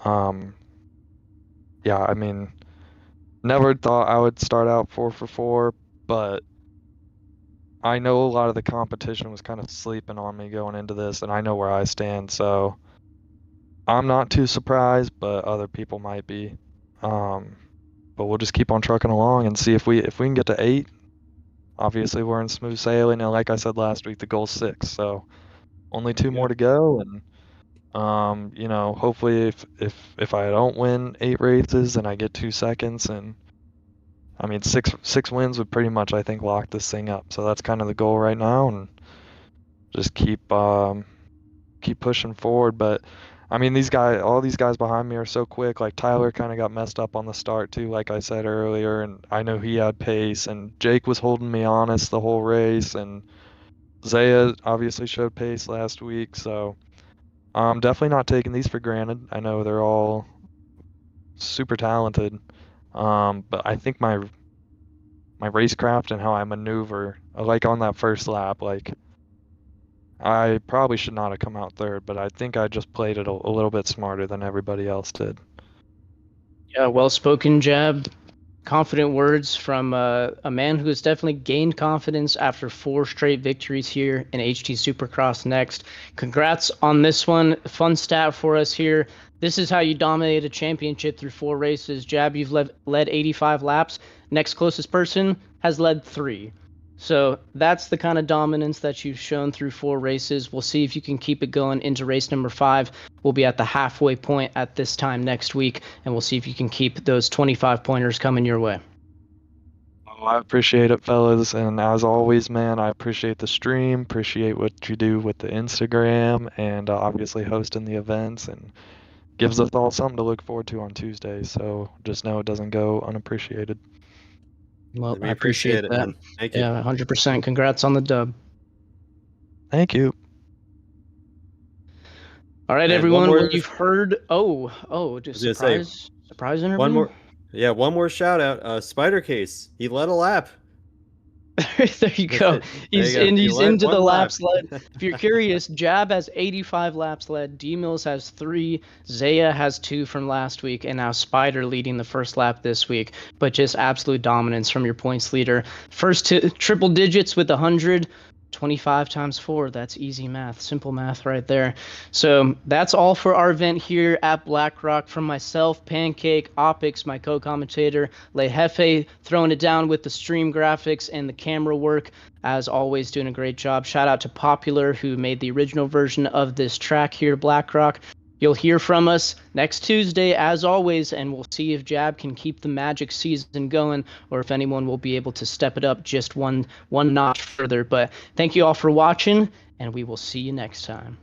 yeah, I mean, never thought I would start out 4 for 4, but I know a lot of the competition was kind of sleeping on me going into this, and I know where I stand, so I'm not too surprised, but other people might be. But we'll just keep on trucking along and see if we can get to 8. Obviously, we're in smooth sailing, and like I said last week, the goal's 6, so only 2 more to go. And hopefully, if I don't win 8 races and I get 2 seconds, and I mean, six wins would pretty much, I think, lock this thing up. So that's kind of the goal right now, and just keep pushing forward. But I mean, all these guys behind me are so quick. Like Tyler kind of got messed up on the start too, like I said earlier, and I know he had pace. And Jake was holding me honest the whole race, and Zaya obviously showed pace last week. So I'm definitely not taking these for granted. I know they're all super talented. But I think my racecraft and how I maneuver, like on that first lap, like I probably should not have come out third, but I think I just played it a little bit smarter than everybody else did. Yeah, well spoken, Jab. Confident words from a man who has definitely gained confidence after 4 straight victories here in HT Supercross Next. Congrats on this one. Fun stat for us here. This is how you dominate a championship through 4 races. Jab, you've led 85 laps. Next closest person has led 3. So that's the kind of dominance that you've shown through 4 races. We'll see if you can keep it going into race number 5. We'll be at the halfway point at this time next week, and we'll see if you can keep those 25 pointers coming your way. Oh, I appreciate it, fellas. And as always, man, I appreciate the stream, appreciate what you do with the Instagram, and obviously hosting the events, and gives us all something to look forward to on Tuesday. So just know it doesn't go unappreciated. Well, We I appreciate it, that. man. Thank you. Yeah, 100%. Congrats on the dub. Thank you. All right, And everyone. one more- Well, you've heard. Just was gonna surprise interview. One more shout out. Spider Case. He led a lap. There you go. He's into the laps led. lap. If you're curious, Jab has 85 laps led. D-Mills has 3. Zaya has 2 from last week, and now Spider leading the first lap this week. But just absolute dominance from your points leader. First to triple digits with 100. 25 times 4, that's easy math, simple math right there. So that's all for our event here at Blackrock. From myself, Pancake, Opix, my co-commentator, Le Jefe, throwing it down with the stream graphics and the camera work. As always, doing a great job. Shout out to Popular, who made the original version of this track here, Blackrock. You'll hear from us next Tuesday, as always, and we'll see if Jab can keep the Magic season going, or if anyone will be able to step it up just one notch further. But thank you all for watching, and we will see you next time.